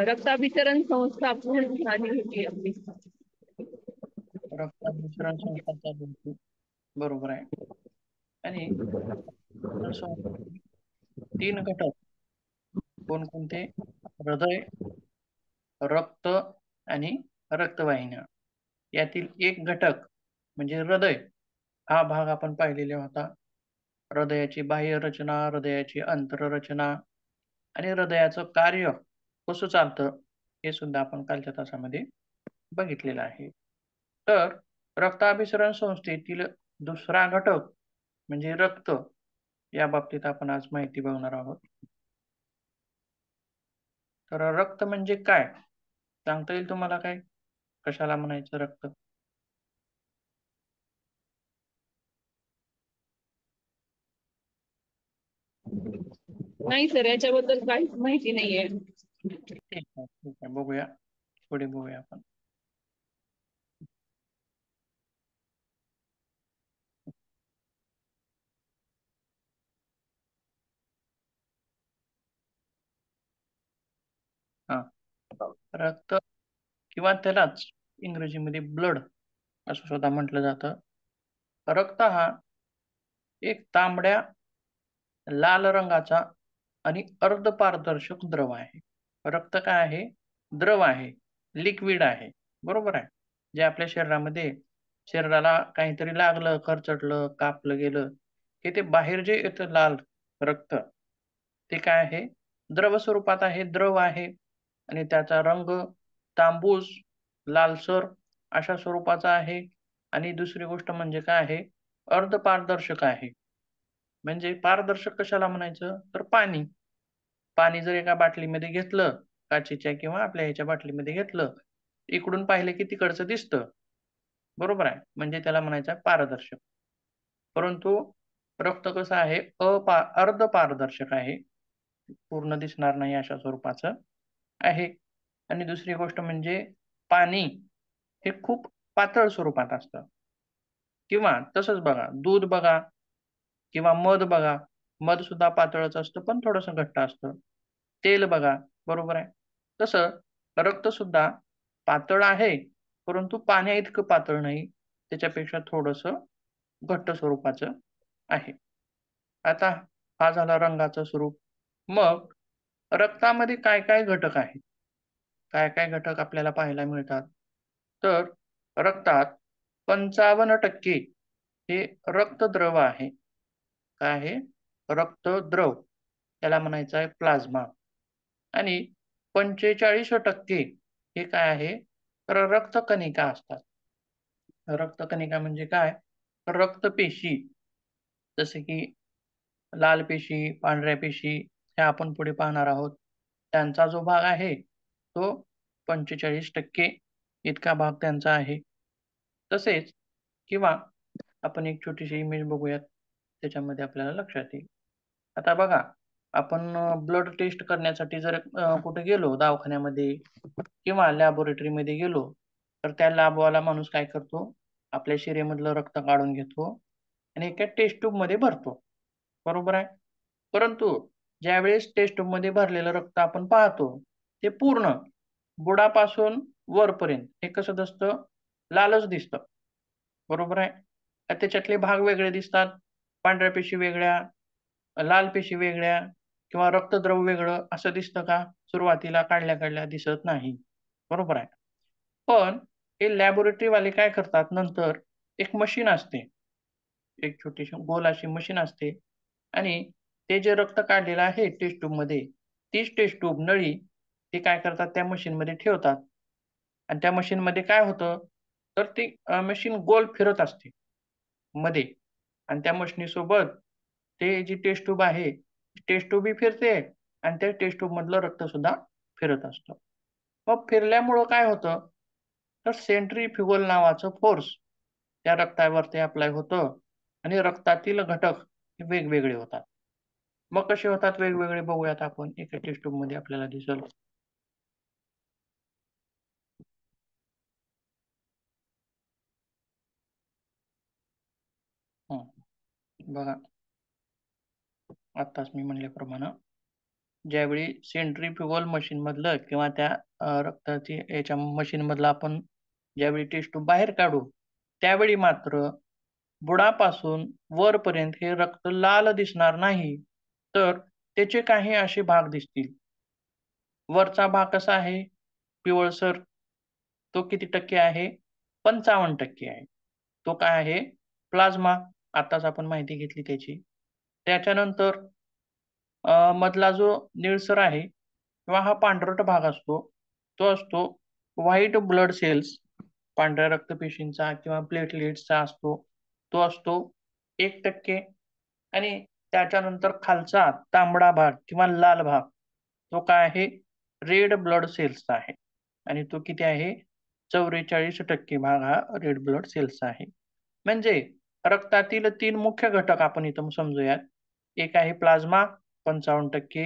रक्ताभिसरण संस्था पूर्ण झाली होती आपली. रक्ताभिसरण संस्था चालू होती. बरोबर आहे. आणि संस्थेचे 3 घटक कोणकोणते? हृदय, रक्त आणि रक्तवाहिन्या. यातील एक घटक म्हणजे हृदय हा भाग आपण पाहिलेला होता. हृदयाची बाह्य रचना, हृदयाची आंतररचना आणि हृदयाचं कार्य कसं चालतं हे सुद्धा आपण कालच्या तासामध्ये बघितलेलं आहे. तर रक्ताभिसरण संस्थेतील दुसरा घटक म्हणजे रक्त या बाबतीत आपण आज माहिती बघणार आहोत. तर रक्त म्हणजे काय? सांगता येईल तुम्हाला काय? कशाला म्हणायचं रक्त? नाही सर, याच्याबद्दल काहीच माहिती नाहीये. ठीक आहे, ठीक आहे. बघूया. पुढे बघूया आपण. हां. रक्त किंवा त्यालाच इंग्रजीमध्ये ब्लड असं सुद्धा म्हटलं जातं. रक्त हा एक तांबड्या लाल रंगाचा आणि अर्धपारदर्शक द्रव आहे. रक्त काय आहे? द्रव आहे, लिक्विड आहे. बरोबर आहे. जे आपल्या शरीराला काहीतरी लागलं, खरचटलं, कापलं गेलं, की ते बाहेर जे येतं लाल रक्त, ते काय आहे? द्रव स्वरूपात आहे, द्रव आहे आणि त्याचा रंग तांबूस, लालसर अशा स्वरूपाचा आहे आणि दुसरी गोष्ट म्हणजे काय आहे? अर्धपारदर्शक आहे. म्हणजे पारदर्शक कशाला म्हणायचं? तर पाणी. पाणी जर एका बाटलीमध्ये घेतलं, काचेच्या किंवा आपल्या ह्याच्या बाटलीमध्ये घेतलं, इकडून पाहिलं की तिकडचं दिसतं. बरोबर आहे. म्हणजे त्याला म्हणायचं पारदर्शक. परंतु रक्त कसं आहे? अर्धपारदर्शक आहे. पूर्ण दिसणार नाही अशा स्वरूपाचं आहे. आणि दुसरी गोष्ट म्हणजे पाणी हे खूप पातळ स्वरूपात असतं किंवा तसंच बघा, दूध बघा किंवा मध बघा. मध सुद्धा पातळच असतं, पण थोडंसं घट्ट असतं. तेल बघा, बरोबर आहे. तसं रक्त सुद्धा पातळ आहे, परंतु पाण्याइतकं पातळ नाही. त्याच्यापेक्षा थोडंसं घट्ट स्वरूपाचं आहे. आता हा झाला रंगाचं स्वरूप. मग रक्तामध्ये काय-काय घटक आहेत? काय-काय घटक आपल्याला पाहायला मिळतात? तर रक्तात 55% हे रक्तद्रव आहे. काय आहे? रक्तद्रव. त्याला म्हणायचं आहे प्लाझ्मा आणि 45% हे काय आहे? तर रक्तकणिका असतात. रक्तकणिका म्हणजे काय? रक्तपेशी. जसे की लाल पेशी, पांढऱ्या पेशी ह्या आपण पुढे पाहणार आहोत. त्यांचा जो भाग आहे, तो 45% इतका भाग त्यांचा आहे. तसेच किंवा आपण एक छोटीशी इमेज बघूयात, त्याच्यामध्ये आपल्याला लक्षात येईल. आता बघा, आपण ब्लड टेस्ट करण्यासाठी जर कुठे गेलो दवाखान्यामध्ये किंवा लॅबोरेटरीमध्ये गेलो, तर त्या लॅबवाला माणूस काय करतो? आपल्या शिरेमधलं रक्त काढून घेतो आणि एका टेस्ट ट्यूबमध्ये भरतो. बरोबर आहे. परंतु ज्यावेळेस टेस्ट ट्यूबमध्ये भरलेलं रक्त आपण पाहतो, ते पूर्ण बुडापासून वरपर्यंत हे कसं दिसतं? लालच दिसतं. बरोबर आहे. तर त्याच्यातले भाग वेगळे दिसतात. पांढऱ्या पेशी वेगळ्या, लाल पेशी वेगळ्या किंवा रक्तद्रव वेगळं असं दिसतं का? सुरुवातीला काढल्या-काढल्या दिसत नाही. बरोबर आहे. पण हे लॅबोरेटरीवाले काय करतात नंतर एक मशीन असते. एक छोटीशी गोल अशी मशीन असते आणि ते जे रक्त काढलेलं आहे टेस्ट ट्यूबमध्ये, तीच टेस्ट ट्यूब नळी ते काय करतात त्या मशीनमध्ये ठेवतात आणि त्या मशीनमध्ये काय होतं, तर ती मशीन गोल फिरत असते मध्ये आणि त्या मशिनीसोबत ते जी टेस्ट ट्यूब आहे, टेस्ट ट्यूबही फिरते आणि त्या टेस्ट ट्यूबमधलं रक्तसुद्धा फिरत असतं. मग फिरल्यामुळं काय होतं, तर सेंट्रिफ्युगल नावाचं फोर्स त्या रक्तावरती अप्लाय होतं आणि रक्तातील घटक हे वेगवेगळे होतात. मग कसे होतात वेगवेगळे बघूयात आपण एका टेस्ट ट्यूबमध्ये आपल्याला दिसेल. हं, बघा आत्ताच मी म्हणल्याप्रमाणे ज्यावेळी सेंट्रीफ्युगल मशीन मधलं किंवा त्या रक्ताची याच्या मशीन मधलं आपण ज्यावेळी टेस्ट ट्यूब बाहेर काढू, त्यावेळी मात्र बुडापासून वरपर्यंत हे रक्त लाल दिसणार नाही, तर त्याचे काही असे भाग दिसतील. वरचा भाग कसा आहे? पिवळसर. तो किती टक्के आहे? 55% आहे. तो काय आहे? प्लाझ्मा. आताच आपण माहिती घेतली त्याची. त्याच्यानंतर मधला जो निळसर आहे किंवा हा पांढरट भाग असतो, तो असतो व्हाईट ब्लड सेल्स. पांढऱ्या रक्तपेशींचा किंवा प्लेटलेट्सचा असतो. तो असतो 1% आणि त्याच्यानंतर खालचा तांबडा भाग किंवा लाल भाग, तो काय आहे? रेड ब्लड सेल्सचा आहे आणि तो किती आहे? 44% भाग हा रेड ब्लड सेल्सचा आहे. म्हणजे रक्तातील 3 मुख्य घटक आपण इथं समजूयात. एक आहे प्लाझ्मा 55%,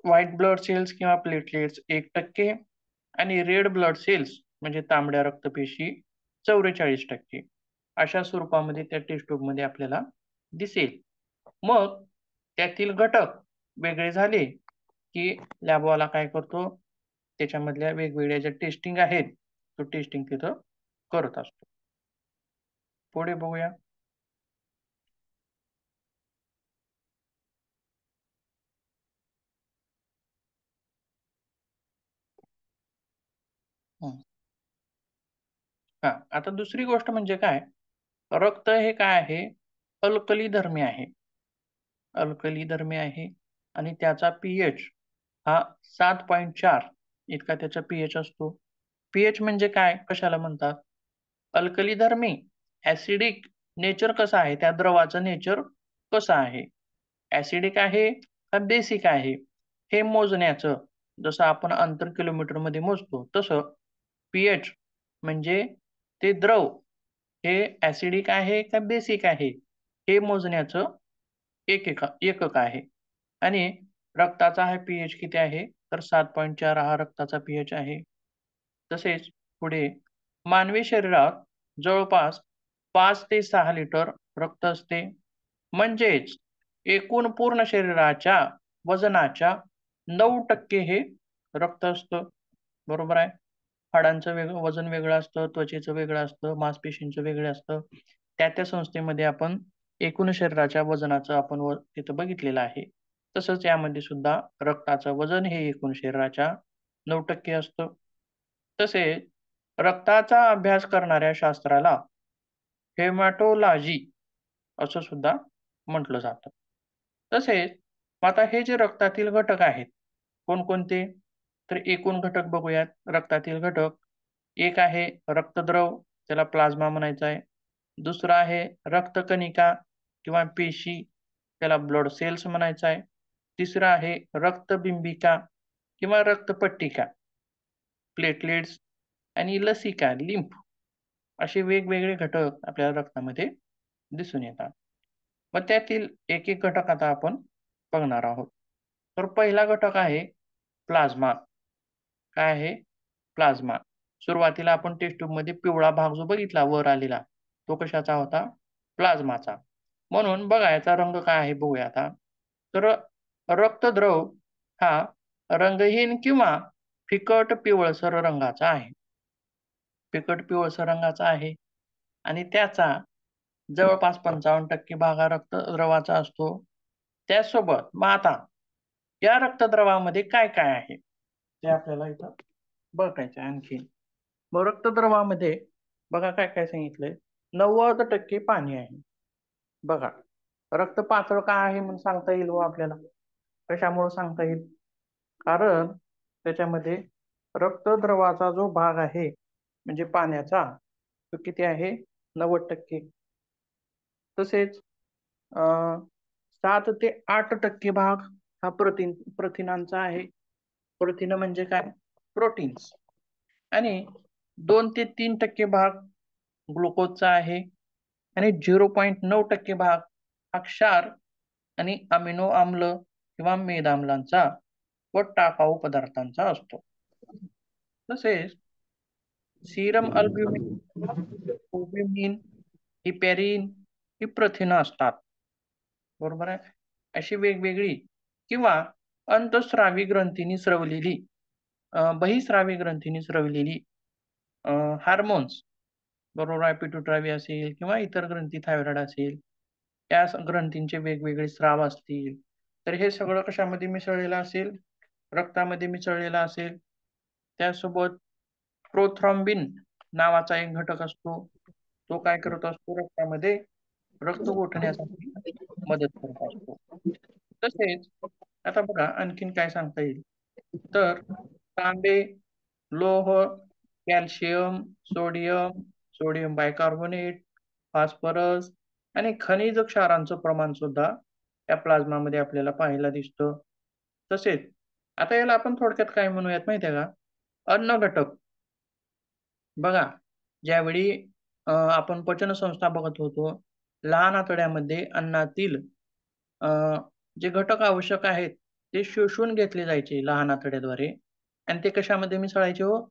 व्हाईट ब्लड सेल्स किंवा प्लेटलेट्स 1% आणि रेड ब्लड सेल्स म्हणजे तांबड्या रक्तपेशी 44%. अशा स्वरूपामध्ये त्या टेस्ट ट्यूबमध्ये आपल्याला दिसेल. मग त्यातील घटक वेगळे झाले, की लॅबवाला काय करतो? त्याच्यामधल्या वेगवेगळ्या ज्या टेस्टिंग आहेत, तो टेस्टिंग तिथं करत असतो. पुढे बघूया. हं. हां, आता दुसरी गोष्ट म्हणजे काय? रक्त हे काय आहे? अल्कली धर्मी आहे. अल्कली धर्मी आहे आणि त्याचा पीएच हा 7.4 इतका त्याचा पीएच असतो. पीएच म्हणजे काय? कशाला म्हणतात? अल्कली धर्मी, ॲसिडिक नेचर कसं आहे? त्या द्रवाचं नेचर कसं आहे? ॲसिडिक आहे का बेसिक आहे? हे मोजण्याचं जसं आपण अंतर किलोमीटरमध्ये मोजतो, तसं पीएच म्हणजे ते द्रव हे ॲसिडिक आहे का बेसिक आहे? हे मोजण्याचं एकक आहे. आणि रक्ताचा हा पीएच किती आहे? तर 7.4 हा रक्ताचा पीएच आहे. तसेच पुढे मानवी शरीरात जवळपास 5 ते 6 लिटर रक्त असते. म्हणजेच एकूण पूर्ण शरीराच्या वजनाच्या 9% हे रक्त असतं. बरोबर आहे. हाडांचं वजन वेगळं असतं, त्वचेचं वेगळं असतं, मांसपेशींचं वेगळं असतं. त्या संस्थेमध्ये आपण एकूण शरीराच्या वजनाचं आपण तिथं बघितलेलं आहे. तसंच यामध्ये सुद्धा रक्ताचं वजन हे एकूण शरीराच्या 9% असतं. तसेच रक्ताचा अभ्यास करणाऱ्या शास्त्राला हेमॅटोलॉजी असं सुद्धा म्हटलं जातं. तसेच आता हे जे रक्तातील घटक आहेत, कोणकोणते? तर एकूण घटक बघूयात. रक्तातील घटक एक आहे रक्तद्रव, त्याला प्लाझ्मा म्हणायचा आहे. दुसरा आहे रक्तकणिका किंवा पेशी, त्याला ब्लड सेल्स म्हणायचं आहे. तिसरा आहे रक्तबिंबिका किंवा रक्तपट्टिका, प्लेटलेट्स आणि लसिका, लिम्फ असे वेगवेगळे घटक आपल्याला रक्तामध्ये दिसून येतात. मग त्यातील एक एक घटक आता आपण बघणार आहोत. तर पहिला घटक आहे प्लाझ्मा. काय आहे? प्लाझ्मा. सुरुवातीला आपण टेस्ट ट्यूबमध्ये पिवळा भाग जो बघितला वर आलेला, तो कशाचा होता? प्लाझ्माचा. म्हणून बघा याचा रंग काय आहे बघूया आता. तर रक्तद्रव हा रंगहीन किंवा फिकट पिवळसर रंगाचा आहे. फिकट पिवळसर रंगाचा आहे आणि त्याचा जवळपास 55% भाग हा रक्तद्रवाचा असतो. त्याचसोबत मग आता या रक्तद्रवामध्ये काय-काय आहे? ते आपल्याला इथं बघायचं आहे आणखीन. मग रक्तद्रवामध्ये बघा काय-काय सांगितलंय. 90% पाणी आहे. बघा, रक्त पातळ का आहे म्हणून सांगता येईल हो आपल्याला? कशामुळे सांगता येईल? कारण त्याच्यामध्ये रक्तद्रवाचा जो भाग आहे, म्हणजे पाण्याचा, तो किती आहे? 90%. तसेच अ, 7 ते 8% भाग हा प्रथिनांचा आहे. प्रथिन म्हणजे काय? प्रोटीन्स. आणि 2 ते 3% भाग ग्लुकोजचा आहे आणि 0.9% भाग हा क्षार आणि अमिनो आम्ल किंवा मेदाम्लांचा व टाकाऊ पदार्थांचा असतो. तसेच सीरम अल्ब्युमिन, अल्ब्युमिन, हिपॅरिन ही प्रथिनं असतात. बरोबर आहे. अशी वेगवेगळी किंवा अंतःस्रावी ग्रंथींनी स्रवलेली बहिस्रावी ग्रंथींनी स्रवलेली हार्मोन्स, बरोबर आहे, पिट्युटरी असेल किंवा इतर ग्रंथी, थायरॉइड असेल, त्या ग्रंथींचे वेगवेगळे स्राव असतील, तर हे सगळं कशामध्ये मिसळलेलं असेल? रक्तामध्ये मिसळलेलं असेल. त्यासोबत प्रोथ्रॉम्बिन नावाचा एक घटक असतो, तो काय करत असतो? रक्तामध्ये रक्त गोठण्यासाठी मदत करत असतो. तसेच आता बघा आणखीन काय सांगता येईल, तर तांबे, लोह, calcium, sodium, sodium bicarbonate, phosphorus आणि खनिज क्षारांचं प्रमाण सुद्धा या प्लाझ्मामध्ये आपल्याला पाहायला दिसतं. तसेच आता याला आपण थोडक्यात काय म्हणूयात माहिती आहे का? अन्न घटक. बघा, ज्यावेळी आपण पचनसंस्था बघत होतो, लहान आतड्यामध्ये अन्नातील अ, जे घटक आवश्यक आहेत, ते शोषून घेतले जायचे लहान आतड्याद्वारे आणि ते कशामध्ये मिसळायचे हो?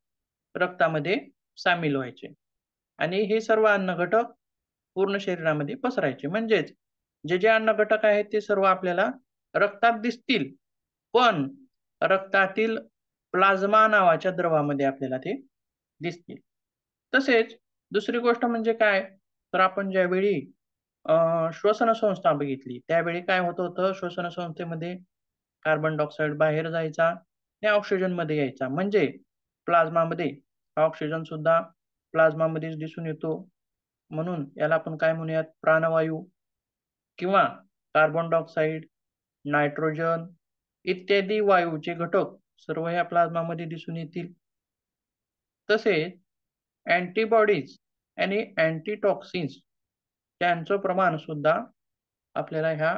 रक्तामध्ये सामील व्हायचे आणि हे सर्व अन्न घटक पूर्ण शरीरामध्ये पसरायचे. म्हणजेच जे अन्न घटक आहेत ते सर्व आपल्याला रक्तात दिसतील, पण रक्तातील प्लाझ्मा नावाच्या द्रवामध्ये आपल्याला ते दिसतील. तसेच दुसरी गोष्ट म्हणजे काय? तर आपण ज्यावेळी श्वसन संस्था बघितली, त्यावेळी काय होत होतं? श्वसन संस्थेमध्ये कार्बन डायऑक्साईड बाहेर जायचा आणि ऑक्सिजनमध्ये यायचा. म्हणजे प्लाझ्मामध्ये ऑक्सिजन सुद्धा प्लाझ्मामध्येच दिसून येतो. म्हणून याला आपण काय म्हणूयात? प्राणवायू किंवा कार्बन डायऑक्साईड, नायट्रोजन इत्यादी वायूचे घटक सर्व या प्लाझ्मामध्ये दिसून येतील. तसेच अँटीबॉडीज आणि अँटीटॉक्सिन्स त्यांचं प्रमाण सुद्धा आपल्याला ह्या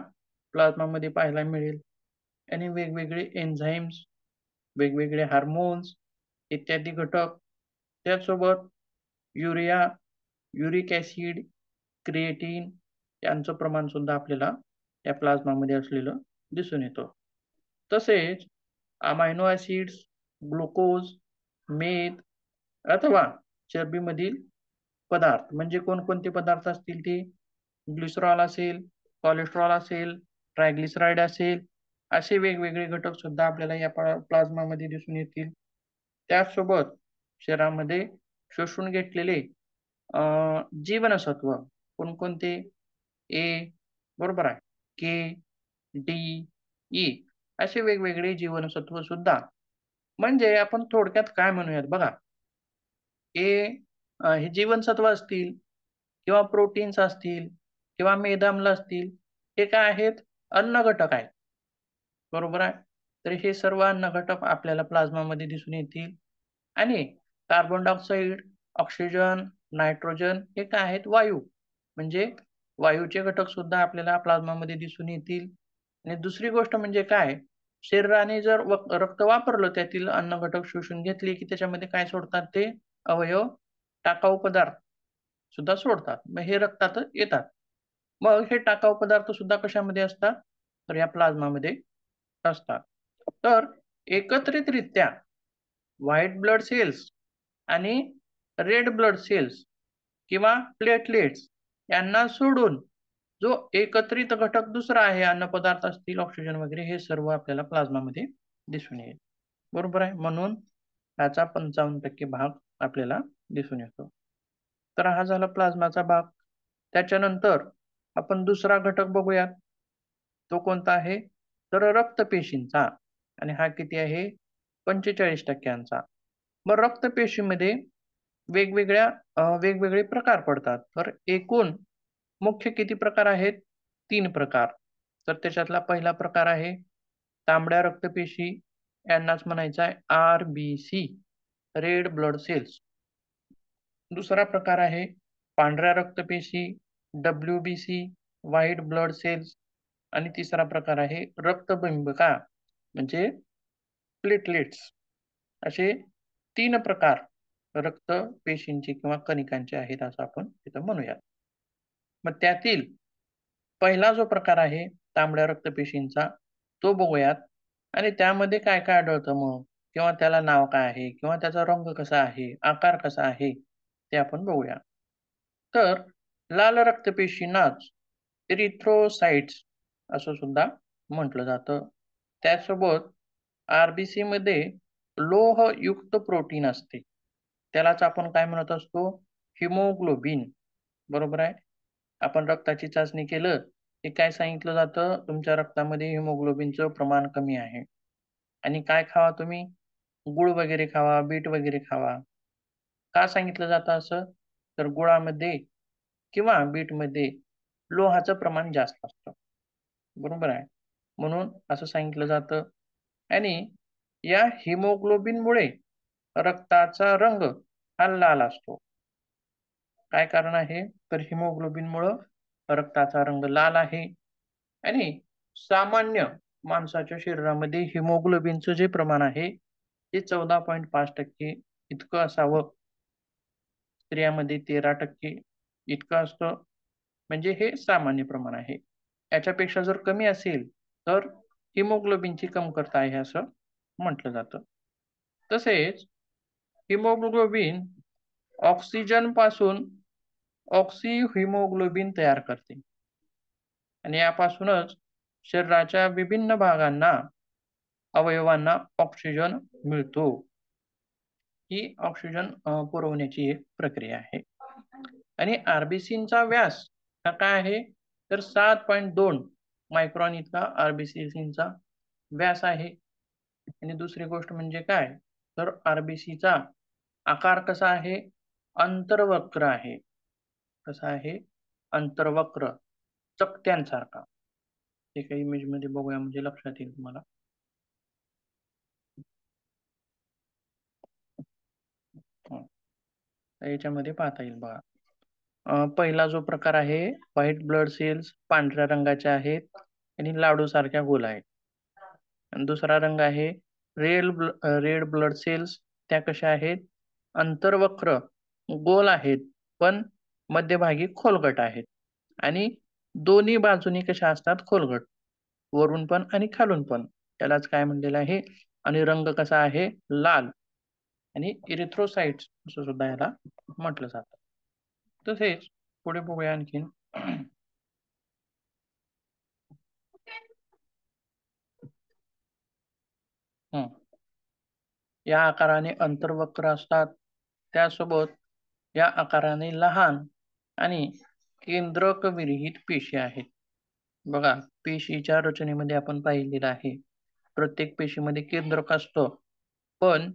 प्लाझ्मामध्ये पाहायला मिळेल आणि वेगवेगळे एन्झाईम्स, वेगवेगळे हार्मोन्स इत्यादी घटक, त्याचसोबत युरिया, युरिक ॲसिड, क्रिएटिन यांचं प्रमाण सुद्धा आपल्याला या प्लाझ्मामध्ये असलेलं दिसून येतं. तसेच अमायनो ॲसिड्स, ग्लुकोज, मेद अथवा चरबीमधील पदार्थ म्हणजे कोणकोणते पदार्थ असतील ते? ग्लिसरॉल असेल, कोलेस्टेरॉल असेल, ट्रायग्लिसराईड असेल, असे वेगवेगळे घटक सुद्धा आपल्याला या प्लाझ्मामध्ये दिसून येतील. त्याचसोबत शरीरामध्ये शोषून घेतलेले जीवनसत्व कोणकोणते? ए, बरोबर आहे, के, डी, ई असे वेगवेगळे जीवनसत्व सुद्धा. म्हणजे आपण थोडक्यात काय म्हणूयात बघा, हे जीवनसत्व असतील किंवा प्रोटीन्स असतील किंवा मेदाम्ल असतील, हे काय आहेत? अन्न घटक आहेत. बरोबर आहे. तर हे सर्व अन्न घटक आपल्याला प्लाझ्मामध्ये दिसून येतील आणि कार्बन डायऑक्साईड, ऑक्सिजन, नायट्रोजन हे काय आहेत? वायू. म्हणजे वायूचे घटक सुद्धा आपल्याला प्लाझ्मामध्ये दिसून येतील. आणि दुसरी गोष्ट म्हणजे काय? शरीराने जर रक्त वापरलं, त्यातील अन्न घटक शोषून घेतले, की त्याच्यामध्ये काय सोडतात ते अवयव? टाकाऊ पदार्थ सुद्धा सोडतात. मग हे रक्तात येतात. मग हे टाकाऊ पदार्थ सुद्धा कशामध्ये असतात? तर या प्लाझ्मामध्ये असतात. तर एकत्रितरित्या व्हाईट ब्लड सेल्स आणि रेड ब्लड सेल्स किंवा प्लेटलेट्स यांना सोडून जो एकत्रित घटक दुसरा आहे, अन्नपदार्थ असतील, ऑक्सिजन वगैरे, हे सर्व आपल्याला प्लाझ्मामध्ये दिसून येईल. बरोबर आहे. म्हणून याचा 55% भाग आपल्याला दिसून येतो. तर हा झाला प्लाझ्माचा भाग. त्याच्यानंतर आपण दुसरा घटक बघूयात. तो कोणता आहे? तर रक्तपेशींचा. आणि हा किती आहे? 45%. मग रक्तपेशीमध्ये वेगवेगळे प्रकार पडतात. तर एकूण मुख्य किती प्रकार आहेत? 3 प्रकार. तर त्याच्यातला पहिला प्रकार आहे तांबड्या रक्तपेशी, यांनाच म्हणायचं आहे RBC, रेड ब्लड सेल्स. दुसरा प्रकार आहे पांढऱ्या रक्तपेशी, WBC, व्हाईट ब्लड सेल्स. आणि तिसरा प्रकार आहे रक्तबिंबिका म्हणजे प्लेटलेट्स. असे 3 प्रकार रक्तपेशींचे किंवा कणिकांचे आहेत, असं आपण तिथं म्हणूयात. मग त्यातील पहिला जो प्रकार आहे तांबड्या रक्तपेशींचा, तो बघूयात. आणि त्यामध्ये काय काय आढळतं मग, किंवा त्याला नाव काय आहे, किंवा त्याचा रंग कसा आहे, आकार कसा आहे, ते आपण बघूया. तर लाल रक्तपेशींनाच एरिथ्रोसाइट्स असं सुद्धा म्हटलं जातं. त्यासोबत आरबीसी मध्ये लोहयुक्त प्रोटीन असते, त्यालाच आपण काय म्हणत असतो, हिमोग्लोबिन. बरोबर आहे. आपण रक्ताची चाचणी केलं की काय सांगितलं जातं, तुमच्या रक्तामध्ये हिमोग्लोबिनचं प्रमाण कमी आहे. आणि काय खावा तुम्ही, गुळ वगैरे खावा, बीट वगैरे खावा. का सांगितलं जातं असं, तर गुळामध्ये किंवा बीटमध्ये लोहाचं प्रमाण जास्त असतं. बरोबर आहे. म्हणून असं सांगितलं जातं. आणि या हिमोग्लोबिनमुळे रक्ताचा रंग हा लाल असतो. काय कारण आहे, तर हिमोग्लोबिनमुळं रक्ताचा रंग लाल आहे. आणि सामान्य माणसाच्या शरीरामध्ये हिमोग्लोबिनचं जे प्रमाण आहे ते 14.5% इतकं असावं. स्त्रियांमध्ये 13% इतकं असतं. म्हणजे हे सामान्य प्रमाण आहे. याच्यापेक्षा जर कमी असेल तर हिमोग्लोबिनची कमतरता आहे असं म्हटलं जातं. तसेच हिमोग्लोबिन ऑक्सिजन पासून ऑक्सी हिमोग्लोबिन तयार करते आणि यापासूनच शरीराच्या विभिन्न भागांना, अवयवांना ऑक्सिजन मिळतो. ही ऑक्सिजन पुरवण्याची एक प्रक्रिया आहे. आणि आरबीसीचा व्यास हा काय आहे, तर 7.2 मायक्रॉन इतका आरबीसीचा व्यास आहे. आणि दुसरी गोष्ट म्हणजे काय, तर आरबीसीचा आकार कसा आहे, अंतर्वक्र आहे. कसा आहे, अंतर्वक्र, चकत्यांसारखा. एका इमेज मध्ये बघूया म्हणजे लक्षात येईल तुम्हाला. हं. याच्यामध्ये पाहता येईल बघा. पहिला जो प्रकार आहे, व्हाईट ब्लड सेल्स पांढऱ्या रंगाच्या आहेत आणि लाडू सारख्या गोल आहेत. आणि दुसरा रंग आहे रेड ब्लड सेल्स, त्या कशा आहेत, अंतर्वक्र, गोल आहेत पण मध्यभागी खोलगट आहेत. आणि दोन्ही बाजूनी कशा असतात, खोलगट, वरून पण आणि खालून पण. त्यालाच काय म्हणलेलं आहे, आणि रंग कसा आहे, लाल. आणि इरिथ्रोसाइट्स असं सुद्धा याला म्हटलं जातं. तसेच पुढे बघूया आणखीन. हं. या आकाराने अंतर्वक्र असतात. त्यासोबत या आकाराने लहान आणि केंद्रक विरहित पेशी आहेत. बघा, पेशीच्या रचनेमध्ये आपण पाहिलेलं आहे, प्रत्येक पेशीमध्ये केंद्रक असतं. पण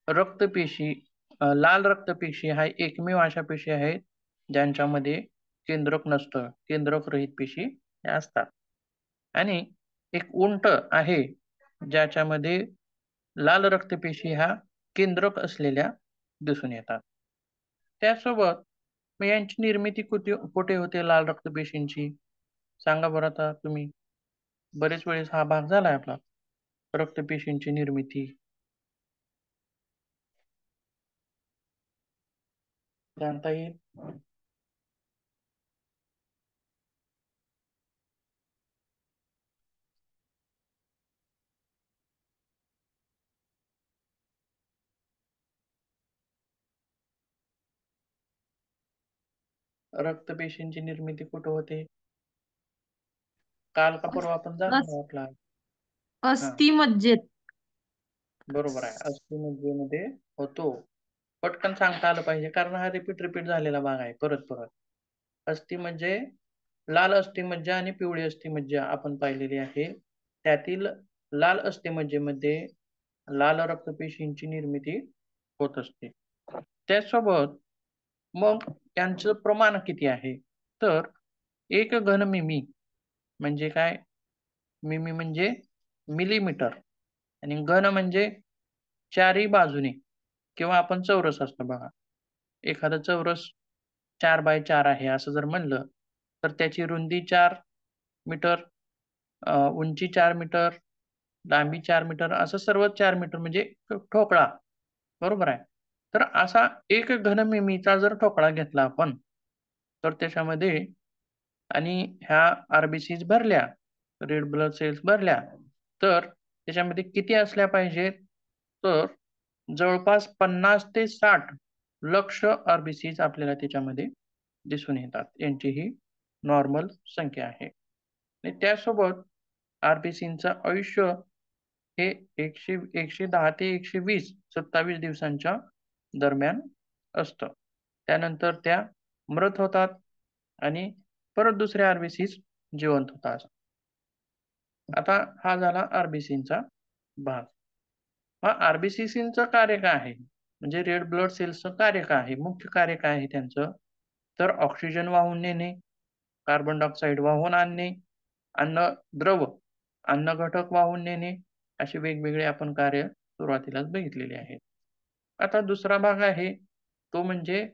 रक्तपेशी, लाल रक्तपेशी हा एकमेव अशा पेशी आहेत ज्यांच्यामध्ये केंद्रक नसतं. केंद्रक रहित पेशी हे असतात. आणि एक उंट आहे ज्याच्यामध्ये लाल रक्तपेशी ह्या केंद्रक असलेल्या दिसून येतात. त्यासोबत मग यांची निर्मिती कुठे कुठे होते लाल रक्तपेशींची, सांगा बरं आता तुम्ही. बरेच वेळेस हा भाग झालाय आपला, रक्तपेशींची निर्मिती जाणता येईल. रक्तपेशींची निर्मिती कुठे होते, काल का परवा आपण अस- झाला आपला. हा, अस्थिमज्जेत. बरोबर आहे, अस्थिमज्जेमध्ये होतो. पटकन सांगता आलं पाहिजे कारण हा रिपीट झालेला भाग आहे परत परत. अस्थि म्हणजे लाल अस्थिमज्जा आणि पिवळी अस्थिमज्जा आपण पाहिलेली आहे. त्यातील लाल अस्थिमज्जेमध्ये लाल रक्तपेशींची निर्मिती होत असते. त्यासोबत मग त्यांचं प्रमाण किती आहे, तर 1 घन मिमी म्हणजे काय, मिमी म्हणजे मिलीमीटर, आणि घन म्हणजे चारही बाजूने, किंवा आपण चौरस असतं बघा, एखादं चौरस 4x4 आहे असं जर म्हणलं तर त्याची रुंदी 4 मीटर, उंची 4 मीटर, लांबी 4 मीटर, असं सर्व 4 मीटर म्हणजे ठोकळा. बरोबर आहे. तर असा 1 घन मिमीचा जर ठोकळा घेतला आपण, तर त्याच्यामध्ये, आणि ह्या आरबीसीज भरल्या, रेड ब्लड सेल्स भरल्या, तर त्याच्यामध्ये किती असल्या पाहिजेत, तर जवळपास 50 ते 60 लक्ष आरबीसीज आपल्याला त्याच्यामध्ये दिसून येतात. यांची ही नॉर्मल संख्या आहे. आणि त्यासोबत आरबीसींचं आयुष्य हे 110 ते 120 27 दिवसांच्या दरम्यान असतं. त्यानंतर त्या मृत होतात आणि परत दुसऱ्या आरबीसीज जिवंत होतात. आता हा झाला आरबीसींचा भाग. मग आरबीसीसींचं कार्य काय आहे? म्हणजे रेड ब्लड सेल्सचं कार्य काय आहे? मुख्य कार्य काय आहे त्यांचं? तर ऑक्सिजन वाहून नेणे, कार्बन डायऑक्साईड वाहून आणणे, अन्नद्रव, अन्न घटक वाहून नेणे, असे वेगवेगळे आपण कार्य सुरुवातीलाच बघितलेले आहेत. आता दुसरा भाग आहे तो म्हणजे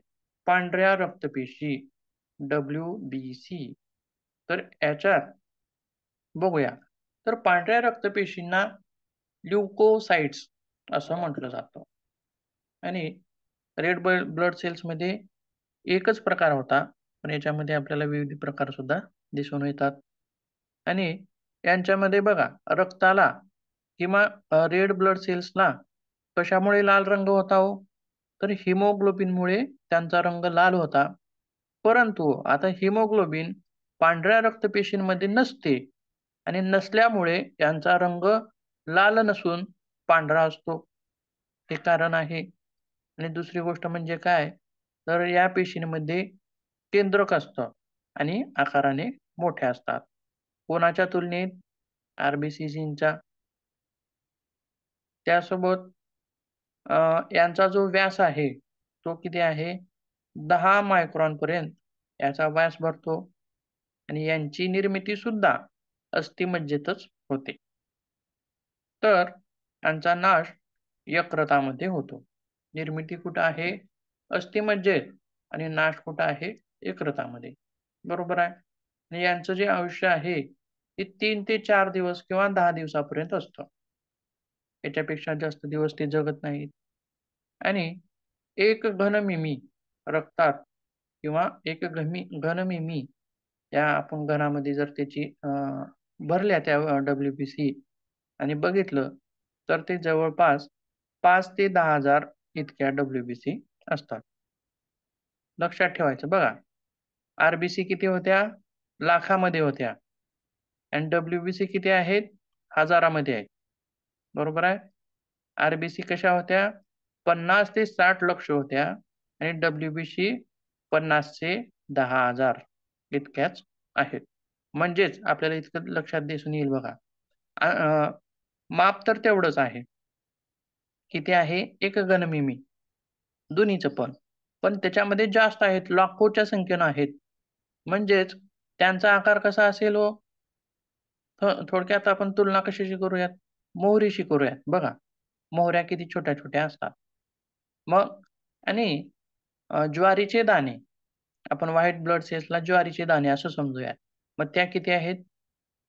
पांढऱ्या रक्तपेशी WBC. तर याच्यात बघूया. तर पांढऱ्या रक्तपेशींना ल्युकोसाइट्स असं म्हटलं जातं. आणि रेड ब्लड सेल्समध्ये एकच प्रकार होता, पण याच्यामध्ये आपल्याला विविध प्रकार सुद्धा दिसून येतात. आणि यांच्यामध्ये बघा रक्ताला किंवा रेड ब्लड सेल्सला कशामुळे लाल रंग होता हो? तर हिमोग्लोबिनमुळे त्यांचा रंग लाल होता. परंतु आता हिमोग्लोबिन पांढऱ्या रक्तपेशींमध्ये नसते आणि नसल्यामुळे यांचा रंग लाल नसून पांढरा असतो. हे कारण आहे. आणि दुसरी गोष्ट म्हणजे काय? तर या पेशींमध्ये केंद्रक असतं आणि आकाराने मोठ्या असतात. कोणाच्या तुलनेत? आरबीसीसींच्या. त्यासोबत यांचा जो व्यास आहे, तो किती आहे? 10 मायक्रॉनपर्यंत याचा व्यास भरतो आणि यांची निर्मिती सुद्धा अस्थिमज्जेतच होते. तर यांचा नाश यकृतामध्ये होतो. निर्मिती कुठं आहे? अस्थिमज्जेत आणि नाश कुठं आहे? यकृतामध्ये. बरोबर आहे. आणि यांचं जे आयुष्य आहे, ते 3 ते 4 दिवस किंवा 10 दिवसापर्यंत असतं. याच्यापेक्षा जास्त दिवस ते जगत नाहीत. आणि 1 घनमिमी रक्तात किंवा 1 घनमिमी या आपण घनामध्ये जर त्याची भरल्या त्या WBC आणि बघितलं, तर ते जवळपास 5 ते 10,000 इतक्या WBC असतात. लक्षात ठेवायचं बघा. आरबीसी किती होत्या? लाखामध्ये होत्या आणि WBC किती आहेत? हजारामध्ये आहेत. बरोबर आहे? आरबीसी कशा होत्या? 50 ते 60 लक्ष होत्या आणि WBC 50 ते 10,000 इतक्याच आहेत. म्हणजेच आपल्याला इतकं लक्षात दिसून येईल बघा. माप तर तेवढंच आहे. किती आहे? 1 घनमिमी. दोन्हीचं पण. पण त्याच्यामध्ये जास्त आहेत, लाखोच्या संख्येनं आहेत. म्हणजेच त्यांचा आकार कसा असेल हो? थोडक्यात आपण तुलना कशाची करूयात? मोहरीशी करूयात. बघा, मोहऱ्या किती छोट्या-छोट्या असतात. मग आणि ज्वारीचे दाणे, आपण व्हाईट ब्लड सेल्सला ज्वारीचे दाणे असं समजूयात. मग त्या किती आहेत?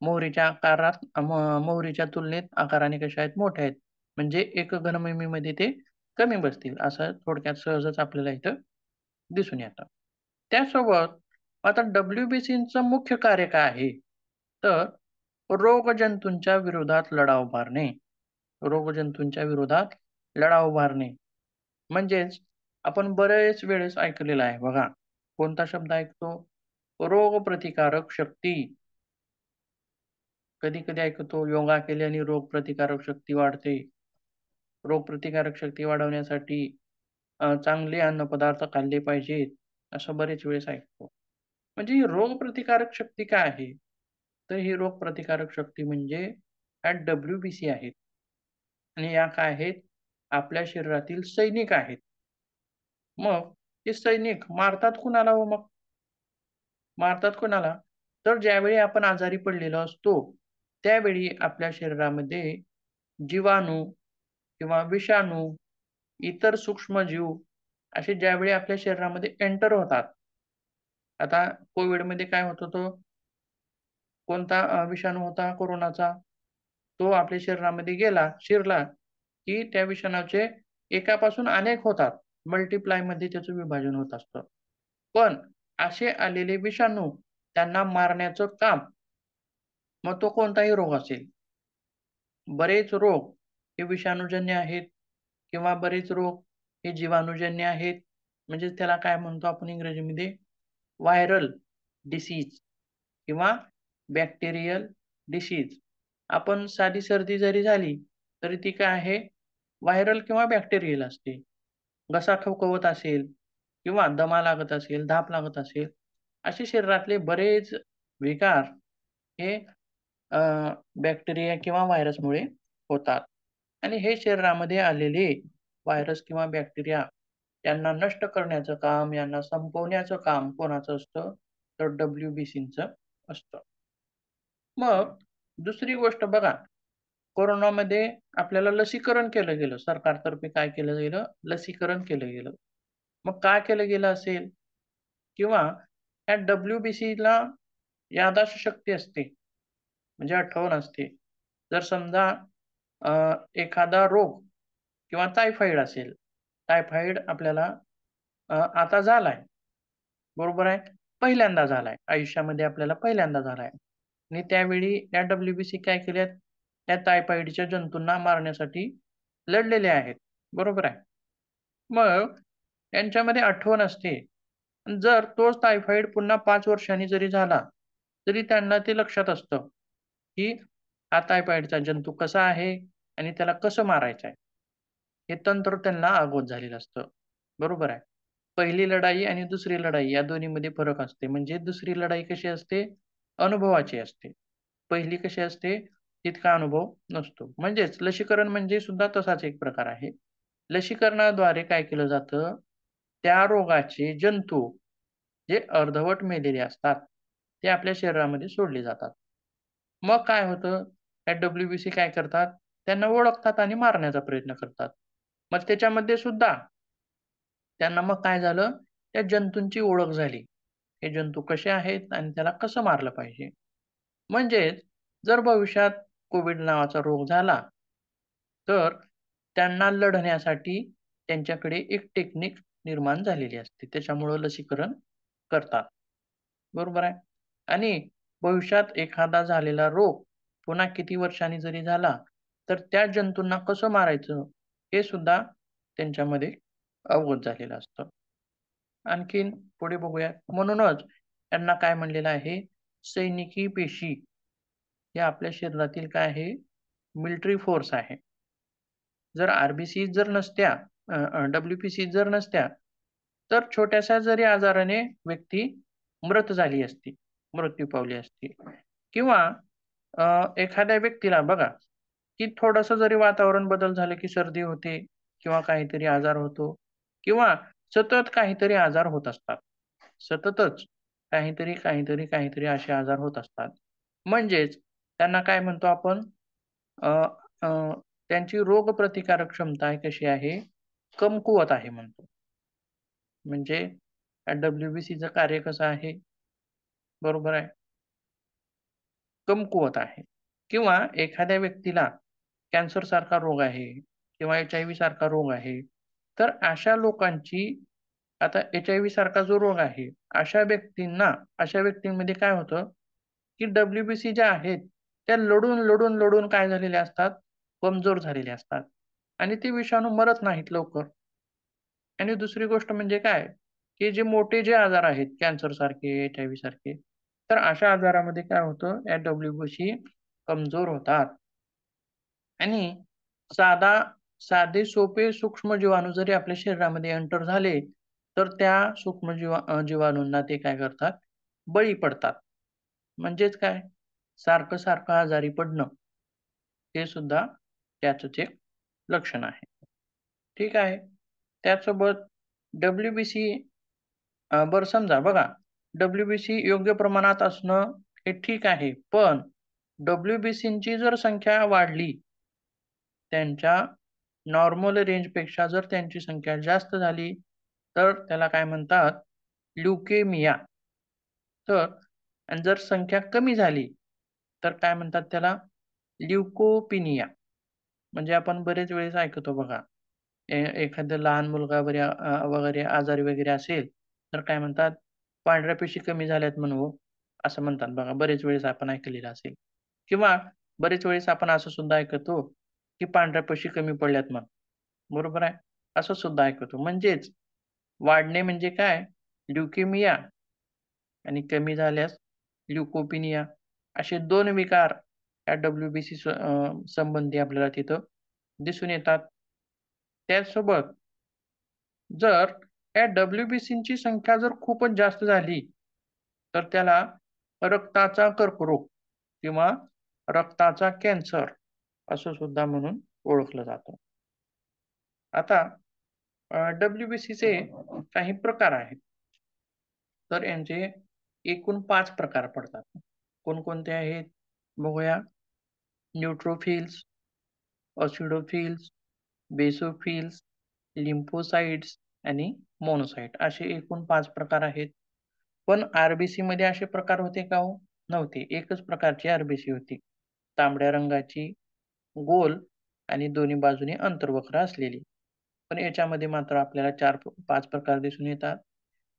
मोहरीच्या आकारात मोहरीच्या तुलनेत आकाराने कशा आहेत? मोठ्या आहेत. म्हणजे 1 घनमिमीमध्ये ते कमी बसतील, असं थोडक्यात सहजच आपल्याला इथं दिसून येतं. त्यासोबत आता WBCचं मुख्य कार्य काय आहे? तर रोगजंतूंच्या विरोधात लढा उभारणे. रोगजंतूंच्या विरोधात लढा उभारणे. म्हणजेच आपण बरेच वेळेस ऐकलेलं आहे बघा. कोणता शब्द ऐकतो? रोगप्रतिकारक शक्ती. कधी-कधी ऐकतो योगा केल्याने रोगप्रतिकारक शक्ती वाढते. रोगप्रतिकारक शक्ती वाढवण्यासाठी चांगले अन्नपदार्थ खाल्ले पाहिजेत, असं बरेच वेळेस ऐकतो. म्हणजे ही रोगप्रतिकारक शक्ती काय आहे? तर ही रोगप्रतिकारक शक्ती म्हणजे ह्या WBC आहेत आणि या काय आहेत? आपल्या शरीरातील सैनिक आहेत. मग हे सैनिक मारतात कुणाला हो मग? मारतात कोणाला? तर ज्यावेळी आपण आजारी पडलेलो असतो, त्यावेळी आपल्या शरीरामध्ये जीवाणू किंवा विषाणू, इतर सूक्ष्मजीव असे ज्यावेळी आपल्या शरीरामध्ये एंटर होतात. आता कोव्हिडमध्ये काय होत होतं? कोणता विषाणू होता कोरोनाचा? तो आपल्या शरीरामध्ये शिरला, की त्या विषाणूचे एकापासून अनेक होतात. मल्टिप्लायमध्ये त्याचं विभाजन होत असतं. पण असे आलेले विषाणू त्यांना मारण्याचं काम, मग तो कोणताही रोग असेल. बरेच रोग हे विषाणूजन्य आहेत किंवा बरेच रोग हे जीवाणूजन्य आहेत. म्हणजे त्याला काय म्हणतो आपण इंग्रजीमध्ये व्हायरल डिसीज किंवा बॅक्टेरियल डिसीज. आपण साधी सर्दी जरी झाली, तरी ती काय आहे, व्हायरल किंवा बॅक्टेरियल असते. घसा खवखवत असेल किंवा दमा लागत असेल, धाप लागत असेल, असे शरीरातले बरेच विकार हे बॅक्टेरिया किंवा व्हायरसमुळे होतात. आणि हे शरीरामध्ये आलेले व्हायरस किंवा बॅक्टेरिया यांना नष्ट करण्याचं काम, यांना संपवण्याचं काम कोणाचं असतं? तर WBCचं असतं. मग दुसरी गोष्ट बघा, कोरोनामध्ये आपल्याला लसीकरण केलं गेलं. सरकारतर्फे काय केलं गेलं? लसीकरण केलं गेलं. मग काय केलं गेलं असेल? किंवा या WBCला यादृच्छिक असते, म्हणजे आठवण असते. जर समजा एखादा रोग किंवा टायफॉईड असेल, टायफॉईड आपल्याला आता झालाय, बरोबर आहे? पहिल्यांदा झालाय. आयुष्यामध्ये आपल्याला पहिल्यांदा झालाय. आणि त्यावेळी या WBC काय केल्यात, त्या टायफॉईडच्या जंतूंना मारण्यासाठी लढलेले आहेत. बरोबर आहे. मग यांच्यामध्ये आठवण असते. जर तोच टायफॉईड पुन्हा 5 वर्षांनी जरी झाला, तरी त्यांना ते लक्षात असतं, की हा टायफॉईडचा जंतू कसा आहे आणि त्याला कसं मारायचं आहे. हे तंत्र त्यांना अगोदर झालेलं असतं. बरोबर आहे. पहिली लढाई आणि दुसरी लढाई या दोन्हीमध्ये फरक असते. म्हणजे दुसरी लढाई कशी असते? अनुभवाची असते. पहिली कशी असते? तितका अनुभव नसतो. म्हणजेच लसीकरण म्हणजे सुद्धा तसाच एक प्रकार आहे. लसीकरणाद्वारे काय केलं जातं? त्या रोगाचे जंतू जे अर्धवट मेलेले असतात, ते आपल्या शरीरामध्ये सोडले जातात. मग काय होतं? त्या WBC काय करतात? त्यांना ओळखतात आणि मारण्याचा प्रयत्न करतात. मग त्याच्यामध्ये सुद्धा त्यांना मग काय झालं? त्या जंतूंची ओळख झाली. हे जंतू कसे आहेत आणि त्याला कसं मारलं पाहिजे. म्हणजेच जर भविष्यात कोविड नावाचा रोग झाला, तर त्यांना लढण्यासाठी त्यांच्याकडे एक टेक्निक निर्माण झालेली असते. त्याच्यामुळं लसीकरण करतात. बरोबर आहे. आणि भविष्यात एखादा झालेला रोग पुन्हा किती वर्षांनी जरी झाला, तर त्या जंतूंना कसं मारायचं हे सुद्धा त्यांच्यामध्ये अवगत झालेलं असतं. आणखीन पुढे बघूया. म्हणूनच त्यांना काय म्हणलेलं आहे, सैनिकी पेशी हे आपल्या शरीरातील काय आहे, मिलिटरी फोर्स आहे. जर आर-बी-सी जर नसत्या, WBC जर नसत्या, तर छोट्याशा जरी आजाराने व्यक्ती मृत झाली असती, मृत्यू पावली असती. किंवा एखाद्या व्यक्तीला बघा, की थोडंसं जरी वातावरण बदल झालं, की सर्दी होते किंवा काहीतरी आजार होतो किंवा सतत काहीतरी आजार होत असतात. सततच काहीतरी, काहीतरी, काहीतरी असे आजार होत असतात. म्हणजेच त्यांना काय म्हणतो आपण? अ, अ, त्यांची रोगप्रतिकारक क्षमता कशी आहे? कमकुवत आहे म्हणतो. म्हणजे WBCचं कार्य कसं आहे? बरोबर आहे. कमकुवत आहे. किंवा एखाद्या व्यक्तीला कॅन्सरसारखा रोग आहे किंवा HIV सारखा रोग आहे. तर अशा लोकांची आता HIV सारखा जो रोग आहे, अशा व्यक्तींमध्ये काय होतं, की WBC ज्या आहेत, त्या लढून काय झालेल्या असतात, कमजोर झालेल्या असतात आणि ते विषाणू मरत नाहीत लवकर. आणि दुसरी गोष्ट म्हणजे काय, की जे मोठे आजार आहेत कॅन्सरसारखे, HIV सारखे, तर अशा आजारामध्ये काय होतं, या WBC कमजोर होतात आणि साधा साधे सोपे सूक्ष्म जीवाणू जरी आपल्या शरीरामध्ये एंटर झाले, तर त्या जीवाणूंना ते काय करतात, बळी पडतात. म्हणजेच काय, सारखं-सारखं आजारी पडणं, हे सुद्धा त्याचंच एक लक्षण आहे. ठीक आहे. त्याचसोबत WBC बरं समजा बघा, WBC योग्य प्रमाणात असणं हे ठीक आहे. पण WBCची जर संख्या वाढली, त्यांच्या नॉर्मल रेंजपेक्षा जर त्यांची संख्या जास्त झाली, तर त्याला काय म्हणतात? ल्युकेमिया. तर आणि जर संख्या कमी झाली, तर काय म्हणतात त्याला? ल्युकोपिनिया. म्हणजे आपण बरेच वेळेस ऐकतो बघा, एखादा लहान मुलगा वगैरे आजारी वगैरे असेल, तर काय म्हणतात? पांढऱ्या पेशी कमी झाल्यात म्हण हो, असं म्हणतात बघा. बरेच वेळेस आपण ऐकलेलं असेल. किंवा बरेच वेळेस आपण असं सुद्धा ऐकतो, की पांढऱ्या पेशी कमी पडल्यात म्हण. बरोबर आहे? असं सुद्धा ऐकतो. म्हणजेच वाढणे म्हणजे काय? ल्युकेमिया आणि कमी झाल्यास ल्युकोपिनिया असे 2 विकार या संबंधी आपल्याला तिथं दिसून येतात. त्याचसोबत जर या WBCची संख्या जर खूपच जास्त झाली तर त्याला रक्ताचा कर्करोग किंवा रक्ताचा कॅन्सर असं सुद्धा म्हणून ओळखलं जातं. आता WBCचे काही प्रकार आहेत. तर यांचे एकूण 5 प्रकार पडतात. कोणकोणते आहेत बघूया. न्यूट्रोफिल्स, ऑसिडोफिल्स, बेसोफिल्स, लिम्फोसाइट्स आणि मोनोसाइट असे एकूण 5 प्रकार आहेत. पण RBC मध्ये असे प्रकार होते का हो? नव्हते. एकच प्रकारची RBC होती. तांबड्या रंगाची, गोल आणि दोन्ही बाजूने अंतर्वक्र असलेली. पण याच्यामध्ये मात्र आपल्याला 5 प्रकार दिसून येतात.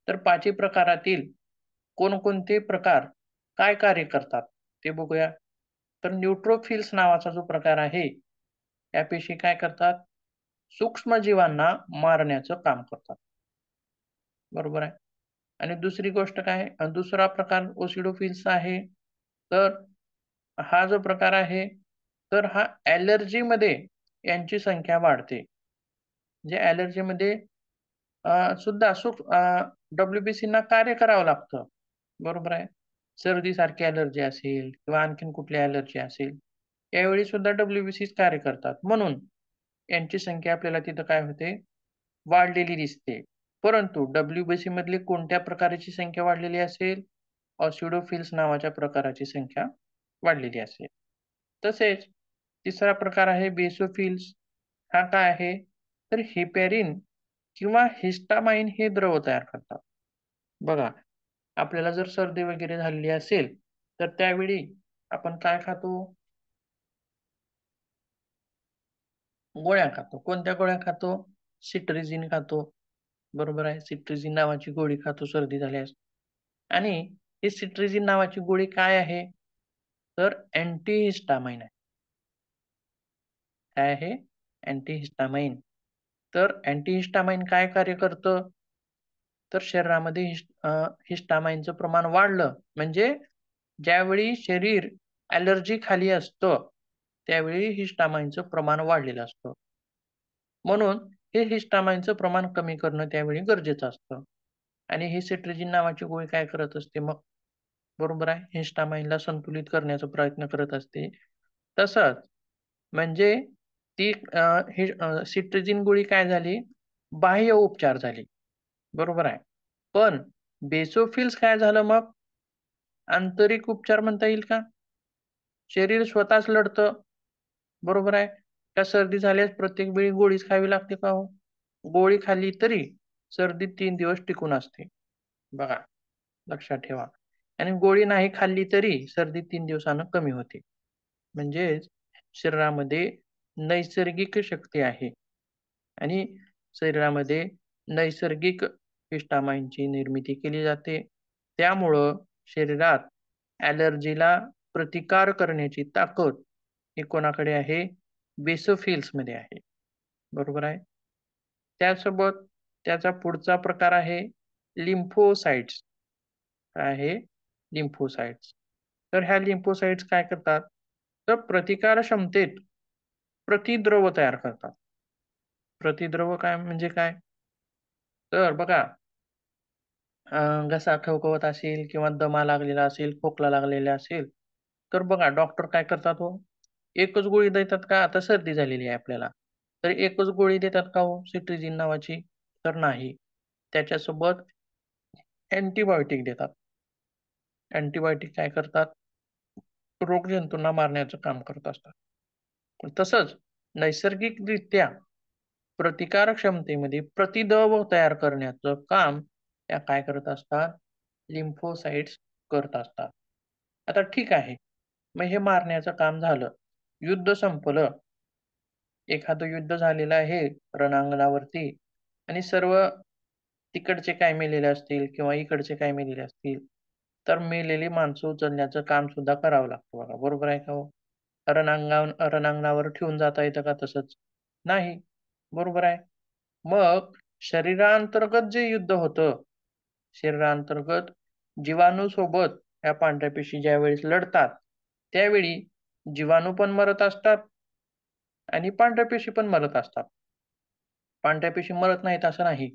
तर 5ही प्रकारातील कोणकोणते प्रकार काय कार्य करतात ते बघूया. तर न्यूट्रोफिल्स नावाचा जो प्रकार आहे, या पेशी काय करतात? सूक्ष्मजीवांना मारण्याचं काम करतात. बरोबर आहे. आणि दुसरी गोष्ट काय? दुसरा प्रकार ओसिडोफिल्स आहे. तर हा जो प्रकार आहे, तर हा ॲलर्जीमध्ये यांची संख्या वाढते. म्हणजे ॲलर्जीमध्ये सुद्धा WBCना कार्य करावं लागतं. बरोबर आहे. सर्दीसारखी ॲलर्जी असेल किंवा आणखीन कुठली ॲलर्जी असेल, यावेळी सुद्धा WBCच कार्य करतात. म्हणून यांची संख्या आपल्याला तिथं काय होते? वाढलेली दिसते. परंतु WBC मधली कोणत्या प्रकारची संख्या वाढलेली असेल? ऑसिडोफिल्स नावाच्या प्रकाराची संख्या वाढलेली असेल. तसेच तिसरा प्रकार आहे बेसोफिल्स. हा काय आहे? तर हेपॅरिन किंवा हिस्टामाइन हे द्रव तयार करतात. बघा, आपल्याला जर सर्दी वगैरे झालेली असेल, तर त्यावेळी आपण काय खातो? गोळ्या खातो. कोणत्या गोळ्या खातो? सिट्रिजिन खातो. बरोबर आहे. सिट्रिजिन नावाची गोळी खातो सर्दी झाल्यास. आणि ही सिट्रिजिन नावाची गोळी काय आहे? तर अँटीहिस्टामाइन आहे. काय आहे? अँटीहिस्टामाइन. तर अँटीहिस्टामाइन काय कार्य करतं? तर शरीरामध्ये हिस्टामाइनचं प्रमाण वाढलं म्हणजे ज्यावेळी शरीर ॲलर्जी खाली असतं, त्यावेळी हिस्टामाइनचं प्रमाण वाढलेलं असतं. म्हणून हे हिस्टामाइनचं प्रमाण कमी करणं त्यावेळी गरजेचं असतं. आणि ही सिट्रिजिन नावाची गोळी काय करत असते मग? बरोबर आहे. हिस्टामाइनला संतुलित करण्याचा प्रयत्न करत असते. तसंच म्हणजे ती सिट्रिजिन गोळी काय झाली? बाह्य उपचार झाली. बरोबर आहे. पण बेसोफिल्स काय झालं मग? आंतरिक उपचार म्हणता येईल का? शरीर स्वतःच लढतं. बरोबर आहे. का सर्दी झाल्यास प्रत्येक वेळी गोळीच खावी लागते का हो? गोळी खाल्ली तरी सर्दी 3 दिवस टिकून असते. बघा, लक्षात ठेवा. आणि गोळी नाही खाल्ली तरी सर्दी 3 दिवसानं कमी होते. म्हणजेच शरीरामध्ये नैसर्गिक शक्ती आहे आणि शरीरामध्ये नैसर्गिक हिस्टामाइनची निर्मिती केली जाते. त्यामुळं शरीरात ॲलर्जीला प्रतिकार करण्याची ताकद ही कोणाकडे आहे? बेसोफिल्समध्ये आहे. बरोबर आहे. त्यासोबत त्याचा पुढचा प्रकार आहे लिम्फोसाइट्स. काय आहे? लिम्फोसाइट्स. तर ह्या लिम्फोसाइट्स काय करतात? तर प्रतिकार क्षमतेत प्रतिद्रव तयार करतात. प्रतिद्रव काय म्हणजे काय? तर बघा, घसा खवखवत असेल किंवा दमा लागलेला असेल, खोकला लागलेला असेल, तर बघा डॉक्टर काय करतात हो? एकच गोळी देतात का? आता सर्दी झालेली आहे आपल्याला. तर एकच गोळी देतात का हो सिट्रिजिन नावाची? तर नाही. त्याच्यासोबत अँटिबायोटिक देतात. अँटिबायोटिक काय करतात? रोगजंतूंना मारण्याचं काम करत असतात. तसंच नैसर्गिकरित्या प्रतिकारक क्षमतेमध्ये प्रतिद्रव तयार करण्याचं काम त्या काय करत असतात? लिम्फोसाइट्स करत असतात. आता ठीक आहे. मग हे मारण्याचं काम झालं. युद्ध संपलं. एखादं युद्ध झालेलं आहे रणांगणावरती आणि सर्व तिकडचे काय मेलेले असतील किंवा इकडचे काय मेलेले असतील, तर मेलेली माणसं उचलण्याचं काम सुद्धा करावं लागतं बघा. बरोबर आहे का हो? रणांगणावर ठेवून जाता येतं का तसंच? नाही. बरोबर आहे. मग शरीरांतर्गत जे युद्ध होतं, शरीरांतर्गत जीवाणूसोबत ह्या पांढऱ्या पेशी ज्यावेळेस लढतात, त्यावेळी जीवाणू पण मरत असतात आणि पांढऱ्या पेशी पण मरत असतात. पांढऱ्या पेशी मरत नाहीत असं नाही.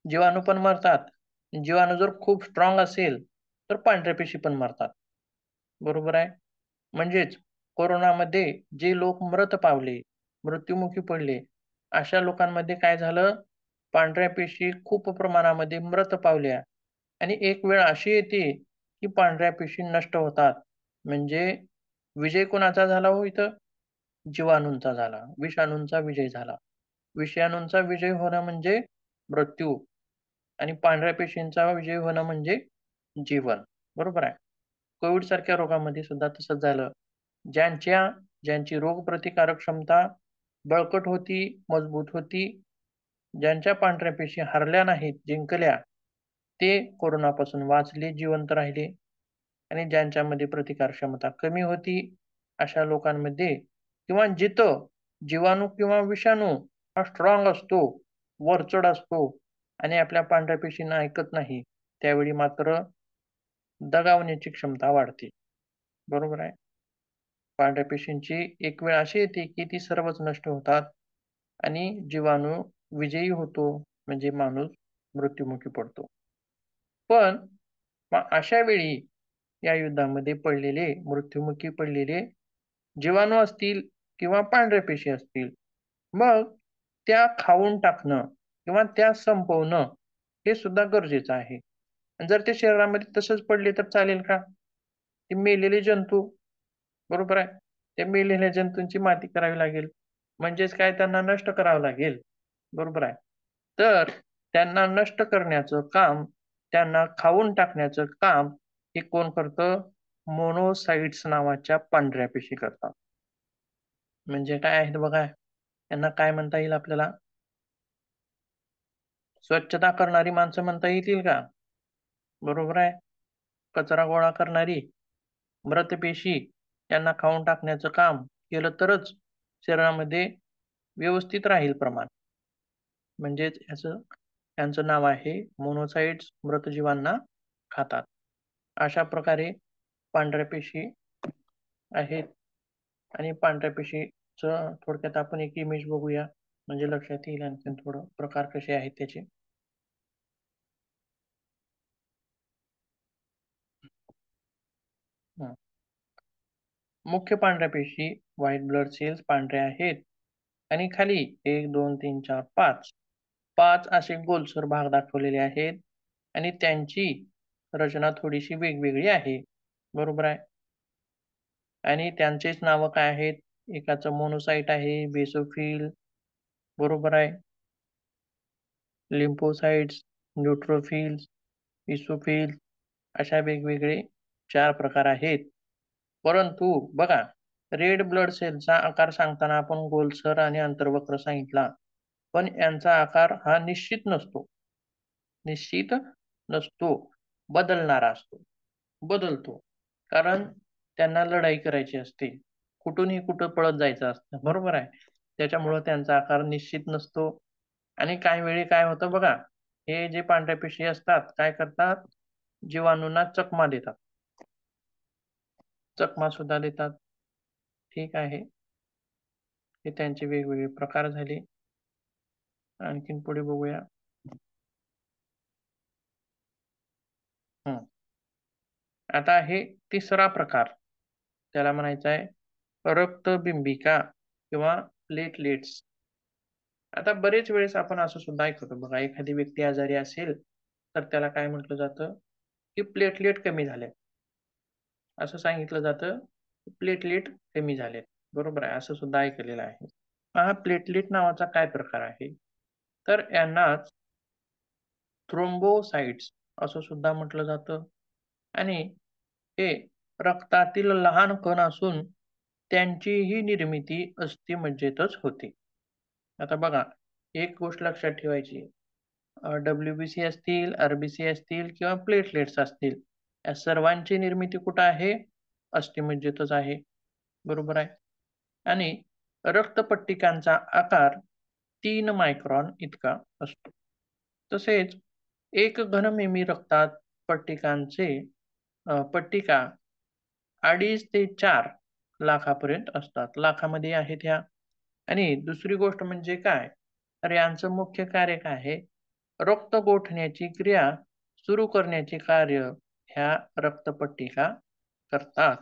जीवाणू पण मरतात. जीवाणू जर खूप स्ट्रॉंग असेल, तर पांढऱ्या पेशी पण मरतात. बरोबर आहे? म्हणजेच कोरोनामध्ये जे लोक मृत पावले, मृत्युमुखी पडले, अशा लोकांमध्ये काय झालं, पांढऱ्या पेशी खूप प्रमाणामध्ये मृत पावल्या आणि एक वेळ अशी येते, की पांढऱ्या पेशी नष्ट होतात. म्हणजे विजय कोणाचा झाला हो इथं? जीवाणूंचा झाला, विषाणूंचा विजय झाला. विषाणूंचा विजय होणं म्हणजे मृत्यू आणि पांढऱ्या पेशींचा विजय होणं म्हणजे जीवन. बरोबर आहे. कोविड सारख्या रोगामध्ये सुद्धा तसंच झालं. ज्यांची रोगप्रतिकारक क्षमता बळकट होती, मजबूत होती, ज्यांच्या पांढऱ्या पेशी हरल्या नाहीत, जिंकल्या, ते कोरोनापासून वाचले, जिवंत राहिले आणि ज्यांच्यामध्ये प्रतिकार क्षमता कमी होती, अशा लोकांमध्ये किंवा जिथं जीवाणू किंवा विषाणू हा स्ट्रॉंग असतो, वरचढ असतो आणि आपल्या पांढऱ्या पेशींना ऐकत नाही, त्यावेळी मात्र दगावण्याची क्षमता वाढते. बरोबर आहे. पांढऱ्या पेशींची एक वेळ अशी येते, की ती सर्वच नष्ट होतात आणि जीवाणू विजयी होतो, म्हणजे माणूस मृत्युमुखी पडतो. पण मग अशा वेळी या युद्धामध्ये मृत्युमुखी पडलेले जीवाणू असतील किंवा पांढऱ्या पेशी असतील, मग त्या खाऊन टाकणं किंवा त्या संपवणं हे सुद्धा गरजेचं आहे. आणि जर ते शरीरामध्ये तसंच पडले तर चालेल का? ते मेलेले जंतू, बरोबर आहे. त्या मेलेल्या जंतूंची माती करावी लागेल. म्हणजेच काय, त्यांना नष्ट करावं लागेल. बरोबर आहे. तर त्यांना नष्ट करण्याचं काम, त्यांना खाऊन टाकण्याचं काम हे कोण करतं? मोनोसाइट्स नावाच्या पांढऱ्या पेशी करतात. म्हणजे काय आहेत बघा, त्यांना काय म्हणता येईल आपल्याला? स्वच्छता करणारी माणसं म्हणता येतील का? बरोबर आहे. कचरा गोळा करणारी, मृत पेशी यांना खाऊन टाकण्याचं काम केलं तरच शरीरामध्ये व्यवस्थित राहील प्रमाण. म्हणजेच यांचं नाव आहे मोनोसाइट्स, मृतजीवांना खातात. अशा प्रकारे पांढऱ्या पेशी आहेत आणि पांढऱ्या पेशीचं थोडक्यात आपण एक इमेज बघूया, म्हणजे लक्षात येईल आणखीन थोडं प्रकार कसे आहेत त्याचे. हं. मुख्य पांढऱ्या पेशी व्हाईट ब्लड सेल्स पांढऱ्या आहेत आणि खाली 1, 2, 3, 4, 5 5 असे गोलसर भाग दाखवलेले आहेत आणि त्यांची रचना थोडीशी वेगवेगळी आहे. बरोबर आहे. आणि त्यांचेच नावं काय आहेत? एकाचं मोनोसाइट आहे, बेसोफिल, बरोबर आहे. लिम्फोसाइट्स, न्यूट्रोफिल्स, इसोफिल्स अशा वेगवेगळे 4 प्रकार आहेत. परंतु बघा, रेड ब्लड सेलचा आकार सांगताना आपण गोलसर आणि अंतर्वक्र सांगितला. पण यांचा आकार हा निश्चित नसतो. निश्चित नसतो. बदलणारा असतो. बदलतो. कारण त्यांना लढाई करायची असते. कुठूनही कुठं पळत जायचं असतं. बरोबर आहे. त्याच्यामुळं त्यांचा आकार निश्चित नसतो आणि काही वेळी काय होतं बघा, हे जे पांढऱ्या पेशी असतात, काय करतात? जीवाणूंना चकमा देतात. चकमा सुद्धा देतात. ठीक आहे. हे त्यांचे वेगवेगळे प्रकार झाले. आणखीन पुढे बघूया. हं. आता आहे तिसरा प्रकार. त्याला म्हणायचं आहे रक्तबिंबिका किंवा प्लेटलेट्स. आता बरेच वेळेस आपण असं सुद्धा ऐकतो बघा, एखादी व्यक्ती आजारी असेल, तर त्याला काय म्हटलं जातं, की प्लेटलेट कमी झाले. असं सांगितलं जातं, प्लेटलेट कमी झालेत. बरोबर आहे. असं सुद्धा ऐकलेलं आहे. हा प्लेटलेट नावाचा काय प्रकार आहे? तर यांनाच थ्रोम्बोसाइट्स असं सुद्धा म्हटलं जातं आणि हे रक्तातील लहान कण असून त्यांचीही निर्मिती अस्थिमज्जेतच होते. आता बघा, एक गोष्ट लक्षात ठेवायची, WBC असतील, RBC असतील किंवा प्लेटलेट्स असतील, या सर्वांची निर्मिती कुठं आहे? अस्थिमज्जेतच आहे. बरोबर आहे. आणि रक्तपट्टिकांचा आकार 3 मायक्रॉन इतका असतो. तसेच एक घनमिमी रक्तात पट्टिका 2.5 ते 4 लाखापर्यंत असतात. लाखामध्ये आहेत ह्या. आणि दुसरी गोष्ट म्हणजे काय, तर यांचं मुख्य कार्य काय आहे, रक्त गोठण्याची क्रिया सुरू करण्याचे कार्य ह्या रक्तपट्टिका करतात.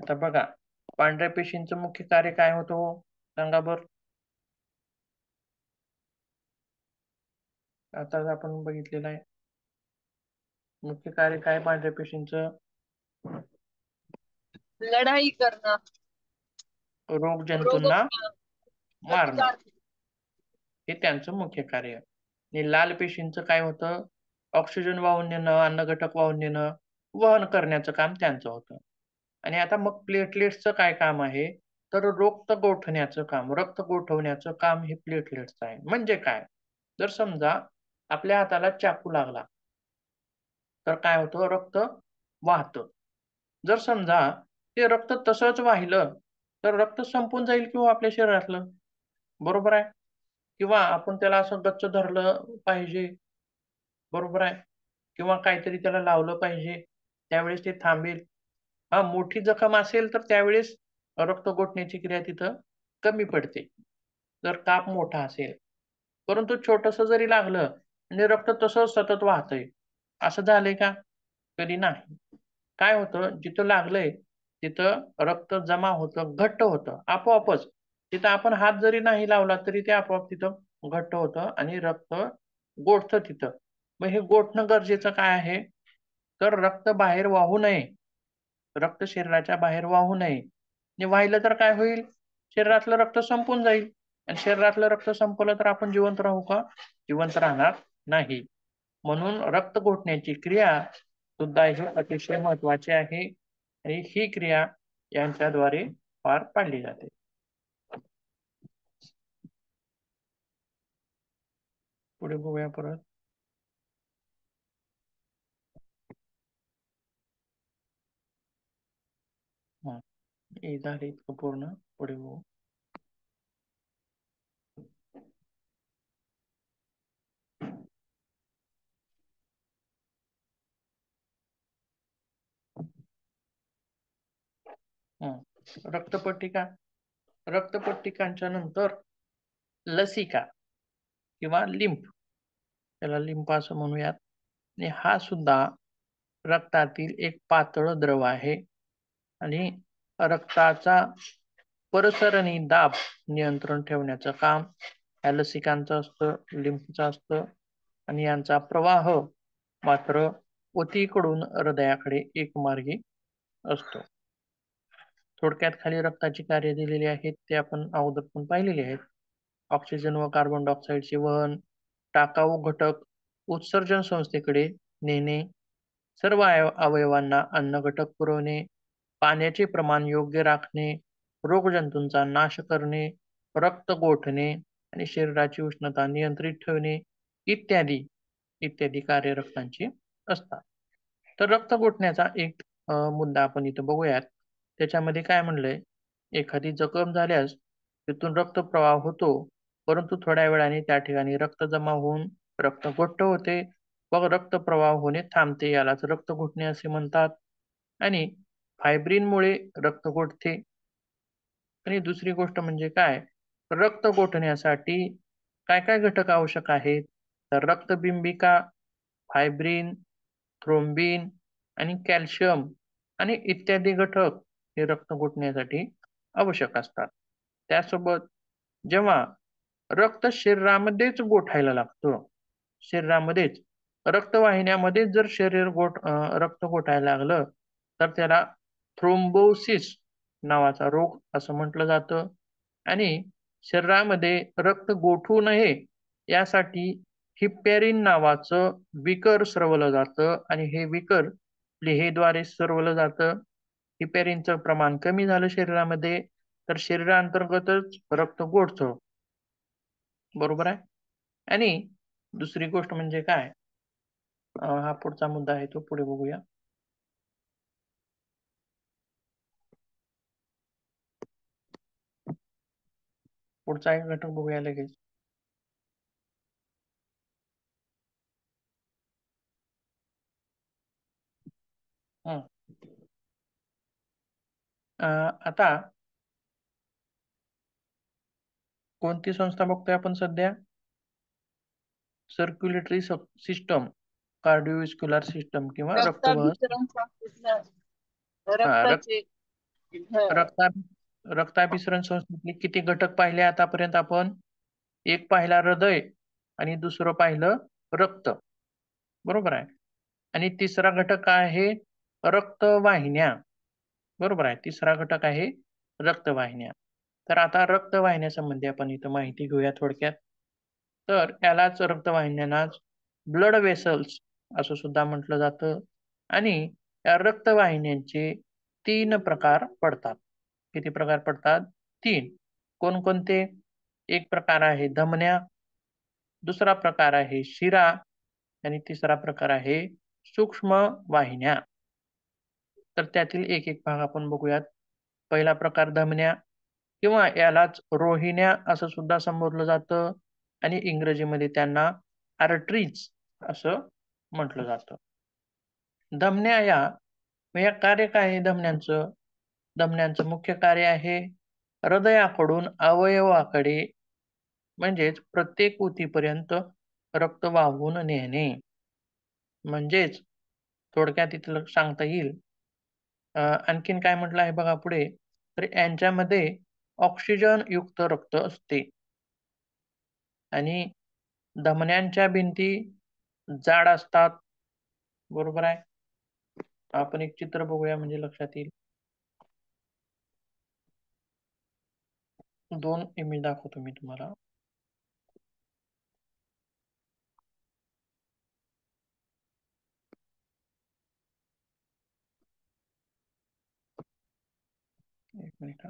आता बघा, पांढऱ्या पेशींचं मुख्य कार्य काय होतं हो? सांगा बरं. आता आपण बघितलेलं आहे. मुख्य कार्य काय पांढऱ्या पेशींचं? लढाई करणं, रोग रोगजंतूंना मारणं. प्रतिकार. हे त्यांचं मुख्य कार्य. आणि लाल पेशींचं काय होतं? ऑक्सिजन वाहून नेणं, अन्नघटक वाहून नेणं, वहन करण्याचं काम त्यांचं होतं. आणि आता मग प्लेटलेट्सचं काय काम आहे? तर रक्त गोठण्याचं काम, रक्त गोठवण्याचं काम हे प्लेटलेट्सचं आहे. म्हणजे काय? जर समजा आपल्या हाताला चाकू लागला, तर काय होतं? रक्त वाहतं. जर समजा ते रक्त तसंच वाहिलं, तर रक्त संपून जाईल की हो आपल्या शरीरातलं, बरोबर आहे? किंवा आपण त्याला असं गच्च धरलं पाहिजे, बरोबर आहे? किंवा काहीतरी त्याला लावलं पाहिजे, त्यावेळेस ते थांबेल. हां, मोठी जखम असेल तर त्यावेळेस रक्त गोठण्याची क्रिया तिथं कमी पडते, जर काप मोठा असेल. परंतु छोटंसं जरी लागलं आणि रक्त तसंच सतत वाहतंय, असं झालंय का? कधी नाही. काय होतं, जिथं लागलंय तिथं रक्त जमा होतं, घट्ट होतं आपोआपच. तिथं आपण हात जरी नाही लावला तरी ते आपोआप तिथं घट्ट होतं आणि रक्त गोठतं तिथं. मग हे गोठणं गरजेचं काय आहे? तर रक्त बाहेर वाहू नये. रक्त शरीराच्या बाहेर वाहू नये. आणि वाहिलं तर काय होईल? शरीरातलं रक्त संपून जाईल आणि शरीरातलं रक्त संपलं तर आपण जिवंत राहू का? जिवंत राहणार नाही. म्हणून रक्त घोटण्याची क्रिया सुद्धा ही अतिशय महत्त्वाची आहे आणि ही क्रिया यांच्याद्वारे पार पाडली जाते. पुढे बघूया परत. हां, हे झाले इतकं पूर्ण. पुढे बघू. हं. रक्तपट्टिका. रक्तपट्टिकांच्या नंतर लसिका किंवा लिंफ, त्याला लिंफ असं म्हणूयात. आणि हा सुद्धा रक्तातील एक पातळ द्रव आहे आणि रक्ताचा परसरणी दाब नियंत्रण ठेवण्याचं काम ह्या लसिकांचं असतं, लिंफचं असतं आणि यांचा प्रवाह मात्र उतीकडून हृदयाकडे एकमार्गी असतो. थोडक्यात खाली रक्ताची कार्य दिलेली आहेत, ते आपण अगोदर पण पाहिलेली आहेत. ऑक्सिजन व कार्बन डायऑक्साईडचे वहन, टाकाऊ घटक उत्सर्जन संस्थेकडे नेणे, सर्व अवयवांना अन्न घटक पुरवणे, पाण्याचे प्रमाण योग्य राखणे, रोगजंतूंचा नाश करणे, रक्त गोठणे आणि शरीराची उष्णता नियंत्रित ठेवणे इत्यादी इत्यादी कार्य रक्तांची असतात. तर रक्त गोठण्याचा एक मुद्दा आपण इथं बघूयात. त्याच्यामध्ये काय म्हणलंय, एखादी जखम झाल्यास तिथून रक्तप्रवाह होतो, परंतु थोड्या वेळाने त्या ठिकाणी रक्त जमा होऊन रक्त घट्ट होते. मग रक्तप्रवाह होणे थांबते. यालाच रक्त घोटणे असे म्हणतात. आणि फायब्रिनमुळे रक्त गोठते. आणि दुसरी गोष्ट म्हणजे काय, रक्त गोठण्यासाठी काय काय घटक आवश्यक आहेत? तर रक्तबिंबिका, फायब्रिन, थ्रोम्बिन आणि कॅल्शियम आणि इत्यादी घटक हे रक्त गोठण्यासाठी आवश्यक असतात. त्यासोबत जेव्हा रक्त शरीरामध्येच गोठायला लागतं, शरीरामध्येच रक्तवाहिन्यामध्येच जर रक्त गोठायला लागलं, तर त्याला थ्रोम्बोसिस नावाचा रोग असं म्हटलं जातं. आणि शरीरामध्ये रक्त गोठू नये यासाठी हिप्पॅरिन नावाचं विकर स्रवलं जातं आणि हे विकर प्लीहेद्वारे स्रवलं जातं. हिपॅरिनचं प्रमाण कमी झालं शरीरामध्ये, तर शरीरांतर्गतच रक्त गोठतं. बरोबर आहे? आणि दुसरी गोष्ट म्हणजे काय, हा पुढचा मुद्दा आहे तो पुढे बघूया. पुढचा एक घटक बघूया लगेच. हं. आता कोणती संस्था बघतोय आपण सध्या? सर्क्युलेटरी सिस्टम, कार्डिओव्हास्क्युलर सिस्टम किंवा रक्तवाहक. रक्ताभिसरण संस्थेतल्या हा, रक्ताचे रक्ता रक्ताभिसरण संस्थेतले किती घटक पाहिले आतापर्यंत आपण? एक पाहिला हृदय आणि दुसरं पाहिलं रक्त, बरोबर आहे. आणि तिसरा घटक काय आहे? रक्तवाहिन्या, बरोबर आहे. तिसरा घटक आहे रक्तवाहिन्या. तर आता रक्तवाहिन्यासंबंधी आपण इथं माहिती घेऊया थोडक्यात. तर यालाच रक्तवाहिन्यांनाच ब्लड वेसल्स असं सुद्धा म्हटलं जातं. आणि या रक्तवाहिन्यांचे 3 प्रकार पडतात. किती प्रकार पडतात? 3. कोणकोणते? एक प्रकार आहे धमन्या, दुसरा प्रकार आहे शिरा आणि तिसरा प्रकार आहे सूक्ष्म वाहिन्या. तर त्यातील एक एक भाग आपण बघूयात. पहिला प्रकार धमन्या किंवा यालाच रोहिण्या असं सुद्धा संबोधलं जातं आणि इंग्रजीमध्ये त्यांना आर्टरीज असं म्हटलं जातं. धमन्या या कार्य काय आहे धमन्यांचं? धमन्यांचं मुख्य कार्य आहे हृदयाकडून अवयवाकडे म्हणजेच प्रत्येक ऊतीपर्यंत रक्त वाहून नेणे. म्हणजेच थोडक्यात इथं सांगता येईल. आणखीन काय म्हटलं आहे बघा पुढे, तर यांच्यामध्ये ऑक्सिजन युक्त रक्त असते आणि धमन्यांच्या भिंती जाड असतात, बरोबर आहे. आपण एक चित्र बघूया म्हणजे लक्षात येईल. 2 इमेज दाखवतो मी तुम्हाला. एक मिनिट.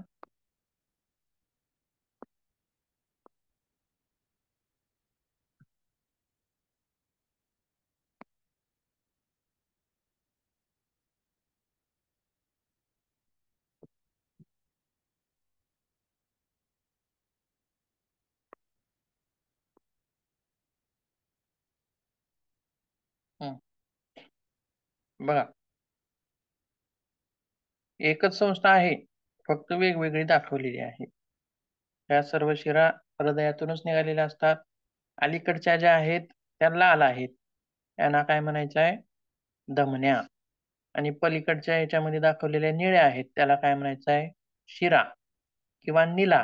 हं. बघा, एकच संस्था आहे, फक्त वेगवेगळी दाखवलेली आहे. त्या सर्व शिरा हृदयातूनच निघालेल्या असतात. अलीकडच्या ज्या आहेत त्या लाल आहेत. त्यांना काय म्हणायचं आहे? धमन्या. आणि पलीकडच्या ह्याच्यामध्ये दाखवलेल्या निळ्या आहेत त्याला काय म्हणायचं आहे? शिरा किंवा निला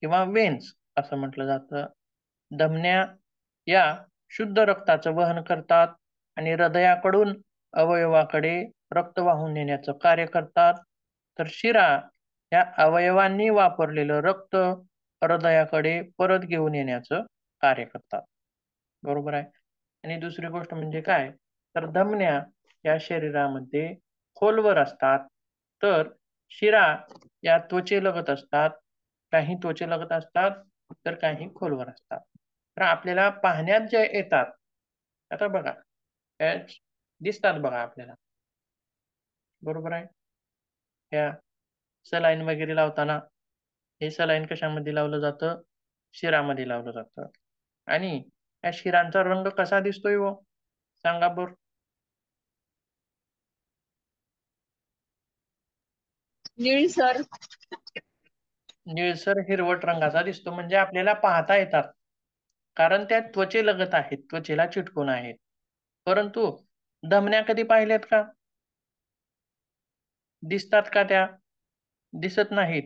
किंवा वेन्स असं म्हटलं जातं. धमन्या या शुद्ध रक्ताचं वहन करतात आणि हृदयाकडून अवयवाकडे रक्त वाहून नेण्याचं कार्य करतात. तर शिरा या अवयवांनी वापरलेलं रक्त हृदयाकडे परत घेऊन येण्याचं कार्य करतात, बरोबर आहे. आणि दुसरी गोष्ट म्हणजे काय, तर धमन्या या शरीरामध्ये खोलवर असतात, तर शिरा या त्वचेलगत असतात. काही त्वचेलगत असतात तर काही खोलवर असतात. तर आपल्याला पाहण्यात जे येतात, आता बघा, या दिसतात बघा आपल्याला, बरोबर आहे. ह्या सलाईन वगैरे लावताना हे सलाईन कशामध्ये लावलं जातं? शिरामध्ये लावलं जातं. आणि या शिरांचा रंग कसा दिसतोय हो? सांगा बरं. निळसर. निळसर हिरवट रंगाचा दिसतो म्हणजे आपल्याला पाहता येतात. कारण त्या त्वचेलगत आहेत, त्वचेला चिटकून आहेत. परंतु धमन्या कधी पाहिल्यात का? दिसतात का त्या? दिसत नाहीत.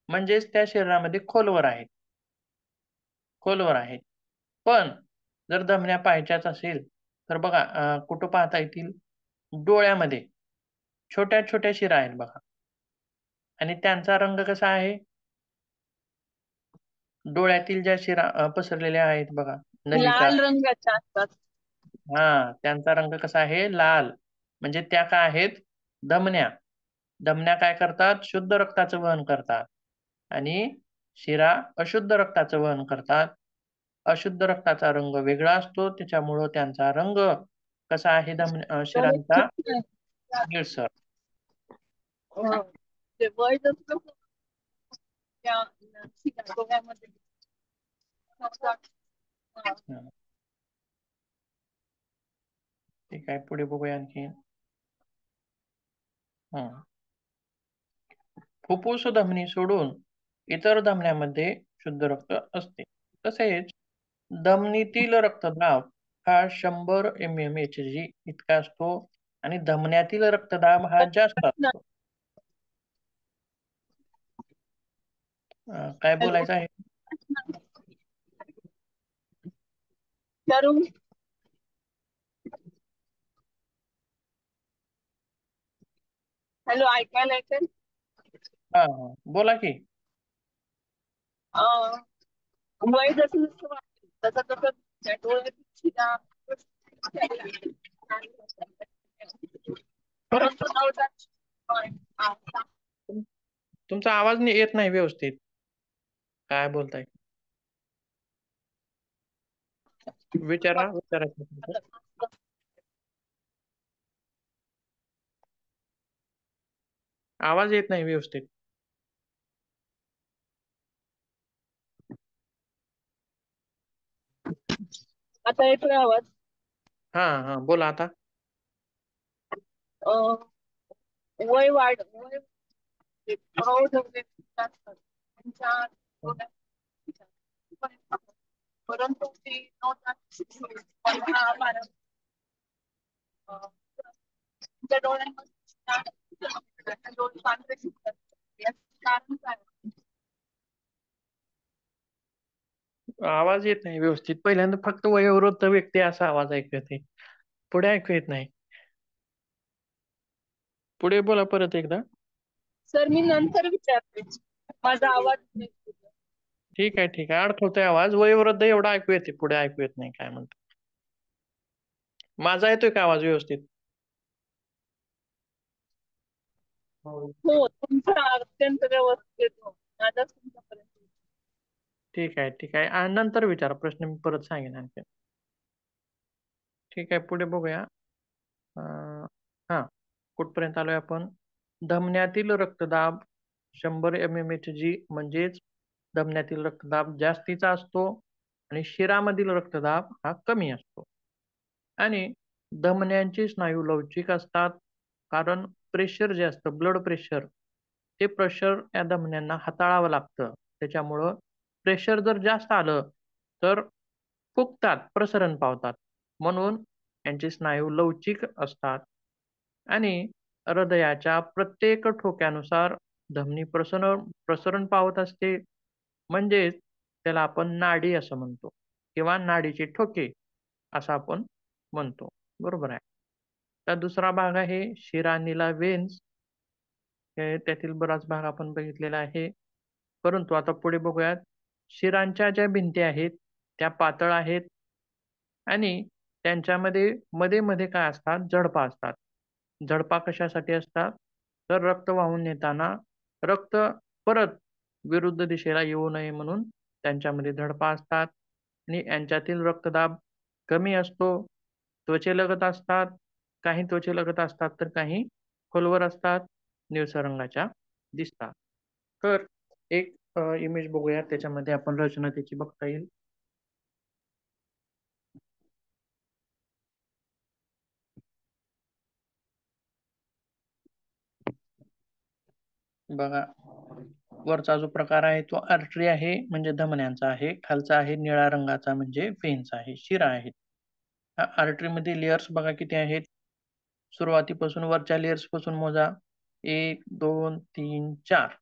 म्हणजेच त्या शरीरामध्ये खोलवर आहेत. खोलवर आहेत. पण जर धमन्या पाहायच्याच असेल, तर बघा कुठं पाहता येतील? डोळ्यामध्ये छोट्या-छोट्या शिरा आहेत बघा. आणि त्यांचा रंग कसा आहे? डोळ्यातील ज्या शिरा पसरलेल्या आहेत बघा, नलिका. लाल रंगाच्या असतात. हां, त्यांचा रंग कसा आहे? लाल. म्हणजे त्या काय आहेत? धमन्या. धमन्या काय करतात? शुद्ध रक्ताचं वहन करतात आणि शिरा अशुद्ध रक्ताचं वहन करतात. अशुद्ध रक्ताचा रंग वेगळा असतो, त्याच्यामुळं त्यांचा रंग कसा आहे शिरांचा? निळसर. ते वय जसं त्या डोळ्यामध्ये हं. ठीक आहे, पुढे बघूया आणखी. फुफ्फुस धमनी सोडून इतर धमन्यांमध्ये शुद्ध रक्त असते. तसेच धमनीतील रक्तदाब हा 100 mmHg इतका असतो आणि धमन्यातील रक्तदाब हा जास्त असतो. काय हॅलो बोलायचं आहे? करून हॅलो ऐकायला येते. हा बोला की. वय जसं जसं वाढतं तसं तसं त्या डोळ्याची शिरा परंतु नवजात तुमचा आवाज येत नाही व्यवस्थित. काय बोलताय? विचारा. आवाज येत नाही व्यवस्थित. आता येतोय आवाज. हा बोला आता. अं, वय प्रौढ व्यक्ती असतात त्यांच्या डोळ्यात परंतु ती नवजात 15-12 तुमच्या डोळ्यांमध्ये डोळे पांढरे दिसतात याचं कारण काय? आवाज येत नाही व्यवस्थित. पहिल्यांदा फक्त वयोवृद्ध व्यक्ती असा आवाज ऐकू येते. पुढे ऐकू येत नाही. पुढे बोला परत एकदा. सर मी नंतर विचारते. माझा आवाज ठीक आहे. अडखळतोय आवाज. वयोवृद्ध एवढं ऐकू येते. पुढे ऐकू येत नाही काय म्हणतो. माझा येतोय का आवाज व्यवस्थित? हो तुमचा अत्यंत व्यवस्थित येतो. माझाच तुमच्यापर्यंत ठीक आहे. नंतर विचारा प्रश्न, मी परत सांगेन आणखी. ठीक आहे, पुढे बघूया. हा कुठपर्यंत आलोय आपण? धमन्यातील रक्तदाब 100 mmHg म्हणजेच धमन्यातील रक्तदाब जास्तीचा असतो आणि शिरामधील रक्तदाब हा कमी असतो. आणि धमन्यांचे स्नायू लवचिक असतात, कारण प्रेशर जे असतं, ब्लड प्रेशर, ते प्रेशर या धमन्यांना हाताळावं लागतं. त्याच्यामुळं प्रेशर जर जास्त आलं तर फुगतात, प्रसरण पावतात. म्हणून यांचे स्नायू लवचिक असतात आणि हृदयाच्या प्रत्येक ठोक्यानुसार धमनी प्रसरण पावत असते. म्हणजेच त्याला आपण नाडी असं म्हणतो किंवा नाडीचे ठोके असं आपण म्हणतो. बरोबर आहे. तर दुसरा भाग आहे शिरानीला वेन्स. त्यातील बराच भाग आपण बघितलेला आहे. परंतु आता पुढे बघूयात. शिरांच्या ज्या भिंती आहेत त्या पातळ आहेत आणि त्यांच्यामध्ये मध्ये मध्ये काय असतात? झडपा असतात. झडपा कशासाठी असतात? तर रक्त वाहून नेताना रक्त परत विरुद्ध दिशेला येऊ नये म्हणून त्यांच्यामध्ये झडपा असतात आणि यांच्यातील रक्तदाब कमी असतो. त्वचेलगत असतात. काही त्वचेलगत असतात तर काही खोलवर असतात, निळसर रंगाच्या दिसतात. तर एक इमेज बघूया, त्याच्यामध्ये आपण रचना त्याची बघता येईल. बघा, वरचा जो प्रकार आहे तो आर्टरी आहे, म्हणजे धमन्यांचा आहे. खालचा आहे निळ्या रंगाचा, म्हणजे व्हेन्स आहे, शिरा आहेत. आर्टरी मध्ये लेयर्स बघा किती आहेत. सुरुवातीपासून वरच्या लेयर्स पासून मोजा. 1 2 3 4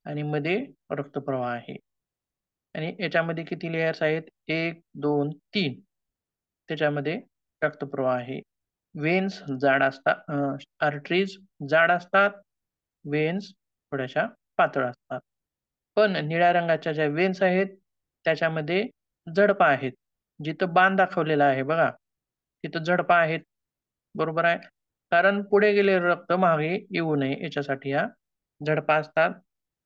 आणि मध्ये रक्तप्रवाह आहे. आणि याच्यामध्ये किती लेयर्स आहेत? 1 2 3. त्याच्यामध्ये रक्तप्रवाह आहे. वेन्स जाड असतात, आर्टरीज जाड असतात, वेन्स थोड्याशा पातळ असतात. पण निळ्या रंगाच्या ज्या वेन्स आहेत त्याच्यामध्ये झडपा आहेत. जिथं बाण दाखवलेला आहे बघा, तिथं झडपा आहेत. बरोबर आहे. कारण पुढे गेलेले रक्त मागे येऊ नये याच्यासाठी या झडपा असतात.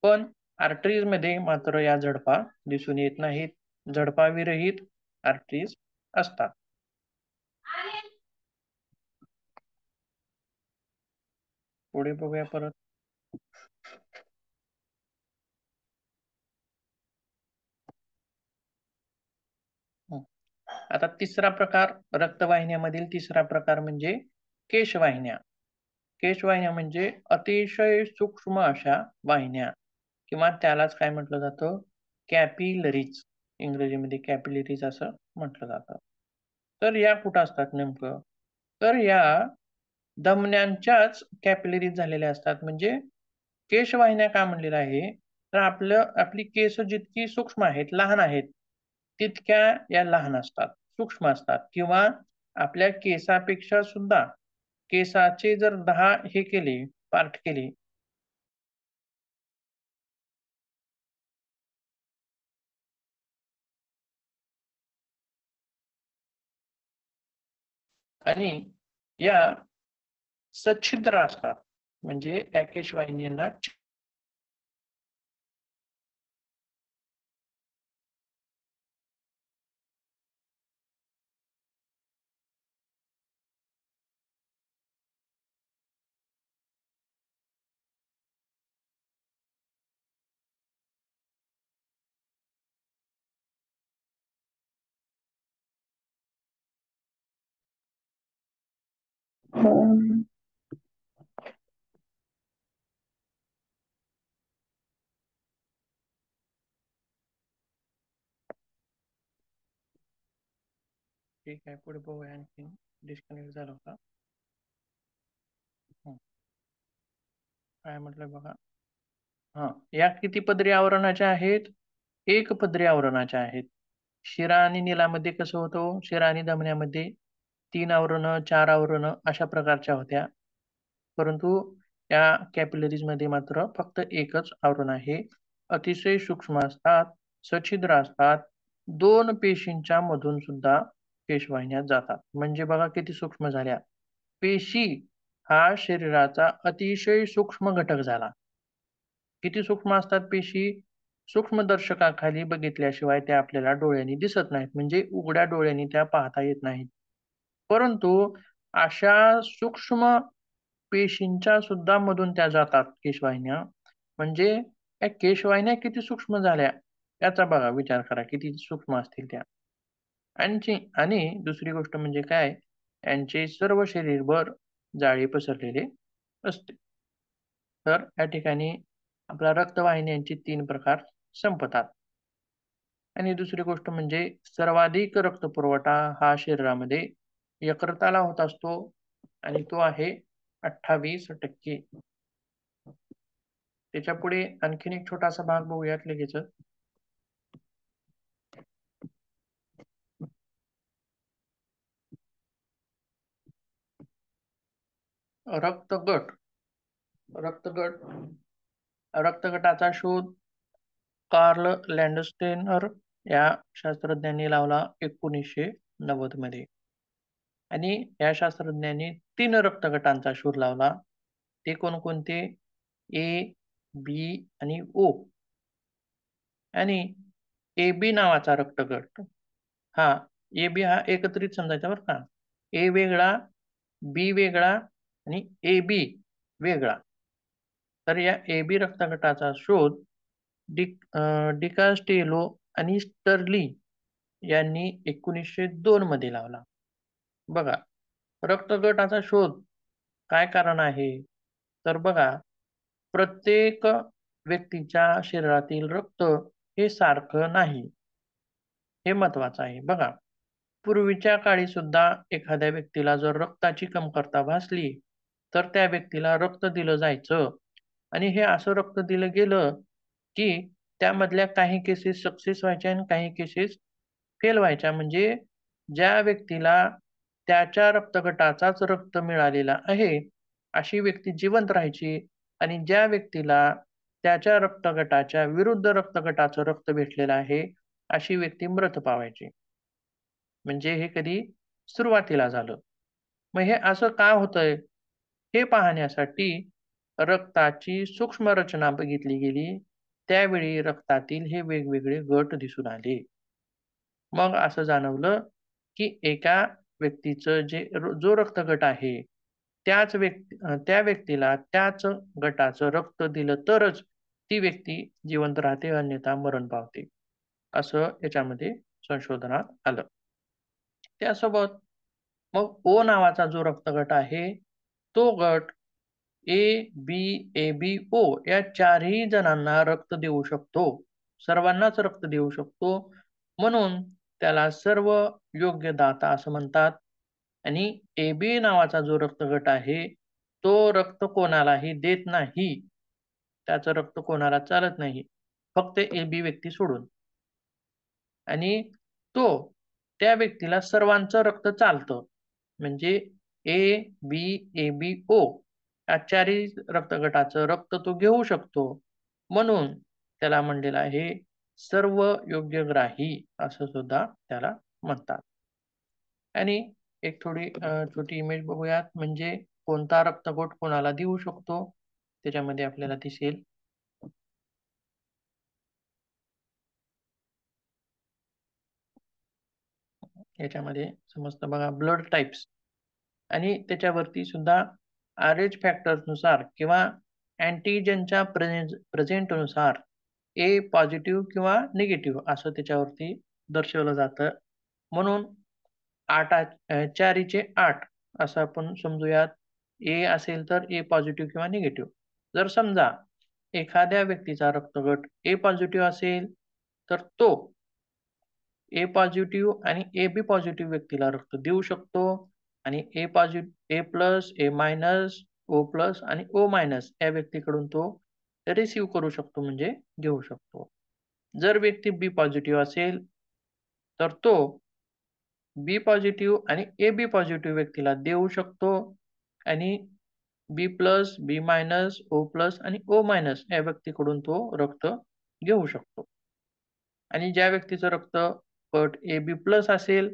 पण आर्टरीज मध्ये मात्र या झडपा दिसून येत नाहीत. झडपा विरहित आर्टरीज असतात. पुढे बघूया परत. आता तिसरा प्रकार, रक्तवाहिन्यामधील तिसरा प्रकार म्हणजे केशवाहिन्या. केशवाहिन्या म्हणजे अतिशय सूक्ष्म अशा वाहिन्या, किंवा त्यालाच काय म्हटलं जातं? कॅपिलरीज, इंग्रजीमध्ये कॅपिलरीज असं म्हटलं जातं. तर या कुठं असतात नेमकं? तर या धमन्यांच्याच कॅपिलरीज झालेल्या असतात. म्हणजे केशवाहिन्या का म्हणलेलं आहे, तर आपली केस जितकी सूक्ष्म आहेत, लहान आहेत, तितक्या या लहान असतात, सूक्ष्म असतात किंवा आपल्या केसापेक्षा सुद्धा केसाचे जर 10 हे केले, पार्ट केले आणि या सच्छिद्र असतात. म्हणजे या केशवाहिन्यांना ठीक आहे, पुढे बघूया आणखी. डिस्कनेक्ट झाला होता. काय म्हटलं बघा. या किती पदरी आवरणाच्या आहेत? एक पदरी आवरणाच्या आहेत. शिरा आणि नीलामध्ये कसं होतं? शिरा आणि धमन्यामध्ये 3 आवरणं, 4 आवरणं अशा प्रकारच्या होत्या. परंतु या कॅपिलरीज मध्ये मात्र फक्त एकच आवरण आहे. अतिशय सूक्ष्म असतात, सच्छिद्र असतात. 2 पेशींच्या मधून सुद्धा पेशवाहिन्या जातात. म्हणजे बघा किती सूक्ष्म झाल्या. पेशी हा शरीराचा अतिशय सूक्ष्म घटक झाला. किती सूक्ष्म असतात पेशी? सूक्ष्मदर्शकाखाली बघितल्याशिवाय त्या आपल्याला डोळ्यांनी दिसत नाहीत. म्हणजे उघड्या डोळ्यांनी त्या पाहता येत नाहीत. परंतु अशा सूक्ष्म पेशींच्या सुद्धा मधून त्या जातात केशवाहिन्या. म्हणजे या केशवाहिन्या किती सूक्ष्म झाल्या याचा बघा विचार करा, किती सूक्ष्म असतील त्या. आणि दुसरी गोष्ट म्हणजे काय, यांचे सर्व शरीरभर जाळी पसरलेले असते. तर या ठिकाणी आपल्या रक्तवाहिन्यांचे 3 प्रकार संपतात. आणि दुसरी गोष्ट म्हणजे सर्वाधिक रक्तपुरवठा हा शरीरामध्ये यकृताला होत असतो आणि तो आहे 28%. त्याच्यापुढे आणखीन एक छोटासा भाग बघूयात लगेच. रक्तगट. रक्तगट रक्तगटाचा शोध कार्ल लँडस्टेनर या शास्त्रज्ञांनी लावला 1990 मध्ये. आणि या शास्त्रज्ञांनी 3 रक्तगटांचा शोध लावला. ते कोणकोणते? ए, बी आणि ओ. आणि ए बी नावाचा रक्तगट, हा ए बी हा एकत्रित समजायचा बरं का. ए वेगळा, बी वेगळा आणि ए बी वेगळा. तर या ए बी रक्तगटाचा शोध डिकास्टेलो आणि स्टर्ली यांनी 1902 मध्ये लावला. बघा, रक्तगटाचा शोध काय कारण आहे? तर बघा, प्रत्येक व्यक्तीच्या शरीरातील रक्त हे सारखं नाही, हे महत्वाचं आहे. बघा, पूर्वीच्या काळी सुद्धा एखाद्या व्यक्तीला जर रक्ताची कमतरता भासली तर त्या व्यक्तीला रक्त दिलं जायचं. आणि हे असं रक्त दिलं गेलं की त्यामधल्या काही केसेस सक्सेस व्हायच्या आणि काही केसेस फेल व्हायच्या. म्हणजे ज्या व्यक्तीला त्याच्या रक्तगटाचाच रक्त मिळालेला आहे अशी व्यक्ती जिवंत राहायची आणि ज्या व्यक्तीला त्याच्या रक्तगटाच्या विरुद्ध रक्तगटाचं रक्त भेटलेलं आहे अशी व्यक्ती मृत पावायची. म्हणजे हे कधी सुरुवातीला झालं. मग हे असं का होतंय हे पाहण्यासाठी रक्ताची सूक्ष्म रचना बघितली गेली. त्यावेळी रक्तातील हे वेगवेगळे गट दिसून आले. मग असं जाणवलं की एका व्यक्तीचं जो रक्तगट आहे त्या व्यक्तीला त्याच गटाचं रक्त दिलं तरच ती व्यक्ती जिवंत राहते, अन्यथा मरण पावते. असं याच्यामध्ये संशोधनात आलं. त्यासोबत मग ओ नावाचा जो रक्तगट आहे तो गट ए, बी, ए, बी, ओ या 4ही जणांना रक्त देऊ शकतो. सर्वांनाच रक्त देऊ शकतो, म्हणून त्याला सर्व योग्य दाता असं म्हणतात. आणि AB नावाचा जो रक्तगट आहे, तो रक्त कोणालाही देत नाही. त्याचं रक्त कोणाला चालत नाही, फक्त AB व्यक्ती सोडून. आणि तो त्या व्यक्तीला सर्वांचं रक्त चालतं. म्हणजे ए, बी, AB, O या चारही रक्तगटाचं रक्त तो घेऊ शकतो. म्हणून त्याला म्हणलेलं आहे सर्व योग्यग्राही असं सुद्धा त्याला म्हणतात. आणि एक थोडी छोटी इमेज बघूयात, म्हणजे कोणता रक्तगट कोणाला देऊ शकतो त्याच्यामध्ये आपल्याला दिसेल. याच्यामध्ये समजतं बघा, ब्लड टाइप्स आणि त्याच्यावरती सुद्धा RH फॅक्टर्सनुसार किंवा अँटीजनच्या प्रेझेंटनुसार ए पॉझिटिव्ह किंवा निगेटिव्ह असं त्याच्यावरती दर्शवलं जातं. म्हणून 4चे 8 असं आपण समजूयात. ए असेल तर ए पॉझिटिव्ह किंवा निगेटिव्ह. जर समजा एखाद्या व्यक्तीचा रक्तगट ए पॉझिटिव्ह असेल तर तो ए पॉझिटिव्ह आणि AB पॉझिटिव्ह व्यक्तीला रक्त देऊ शकतो आणि ए पॉझिटिव्ह, ए प्लस, ए मायनस, O प्लस आणि O मायनस या व्यक्तीकडून तो रिसीव्ह करू शकतो, म्हणजे घेऊ शकतो. जर व्यक्ती बी पॉझिटिव्ह असेल तर तो बी पॉझिटिव्ह आणि AB पॉझिटिव्ह व्यक्तीला देऊ शकतो आणि बी plus, B minus, O plus आणि O मायनस या व्यक्तीकडून तो रक्त घेऊ शकतो. आणि ज्या व्यक्तीचं रक्त गट AB प्लस असेल,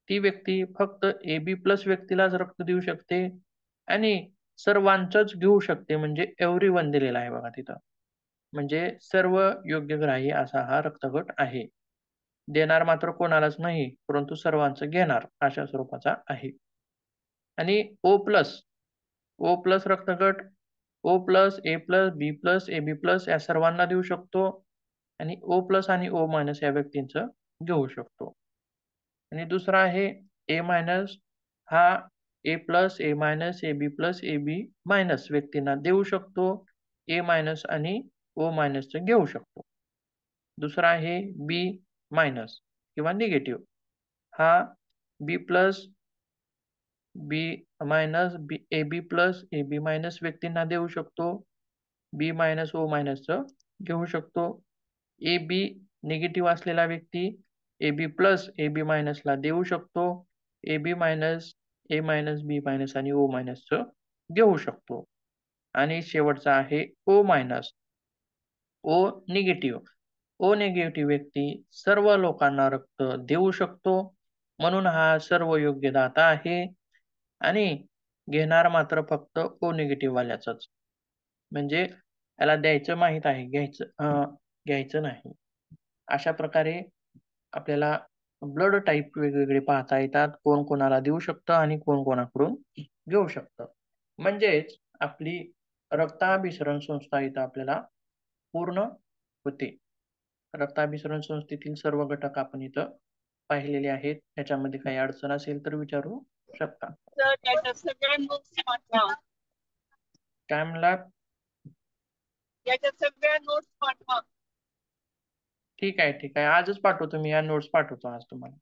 ती व्यक्ती फक्त AB प्लस व्यक्तीलाच रक्त देऊ शकते आणि सर्वांचंच घेऊ शकते, म्हणजे एव्हरीवन दिलेला आहे बघा तिथं. म्हणजे सर्व योग्यग्राही असा हा रक्तगट आहे. देणार मात्र कोणालाच नाही, परंतु सर्वांचं घेणार अशा स्वरूपाचा आहे. आणि O प्लस, O प्लस रक्तगट O plus, A plus, B plus, AB plus या सर्वांना देऊ शकतो आणि O प्लस आणि O मायनस या व्यक्तींचं घेऊ शकतो. आणि दुसरा आहे A मायनस, हा A plus, A minus, AB plus, AB minus व्यक्तींना देऊ शकतो. A मायनस आणि O मायनसचं घेऊ शकतो. दुसरा आहे B मायनस किंवा निगेटिव्ह. हा B plus, B minus, AB plus, AB minus व्यक्तींना देऊ शकतो. बी मायनस, O मायनसचं घेऊ शकतो. AB निगेटिव्ह असलेला व्यक्ती AB प्लस, AB मायनसला देऊ शकतो. AB minus, A minus, B minus आणि O मायनसचं घेऊ शकतो. आणि शेवटचा आहे O minus, O negative. O negative व्यक्ती सर्व लोकांना रक्त देऊ शकतो. म्हणून हा सर्व योग्य दाता आहे आणि घेणार मात्र फक्त O निगेटिव्ह वाल्याचंच. म्हणजे याला द्यायचं माहीत आहे, घ्यायचं नाही. अशा प्रकारे आपल्याला ब्लड टाइप वेगवेगळे पाहता येतात. कोण कोणाला देऊ शकतं आणि कोण कोणाकडून घेऊ शकतं. म्हणजेच आपली रक्ताभिसरण संस्था इथं आपल्याला पूर्ण होते. रक्ताभिसरण संस्थेतील सर्व घटक आपण इथं पाहिलेले आहेत. याच्यामध्ये काही अडचण असेल तर विचारू शकता. तर त्याच्या सगळ्या नोट्स पाठवा. काय म्हणलात? याच्या सगळ्या नोट्स पाठवा. ठीक आहे, ठीक आहे. आजच पाठवतो मी, या नोट्स पाठवतो आज तुम्हाला.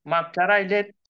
मागच्या राहिलेत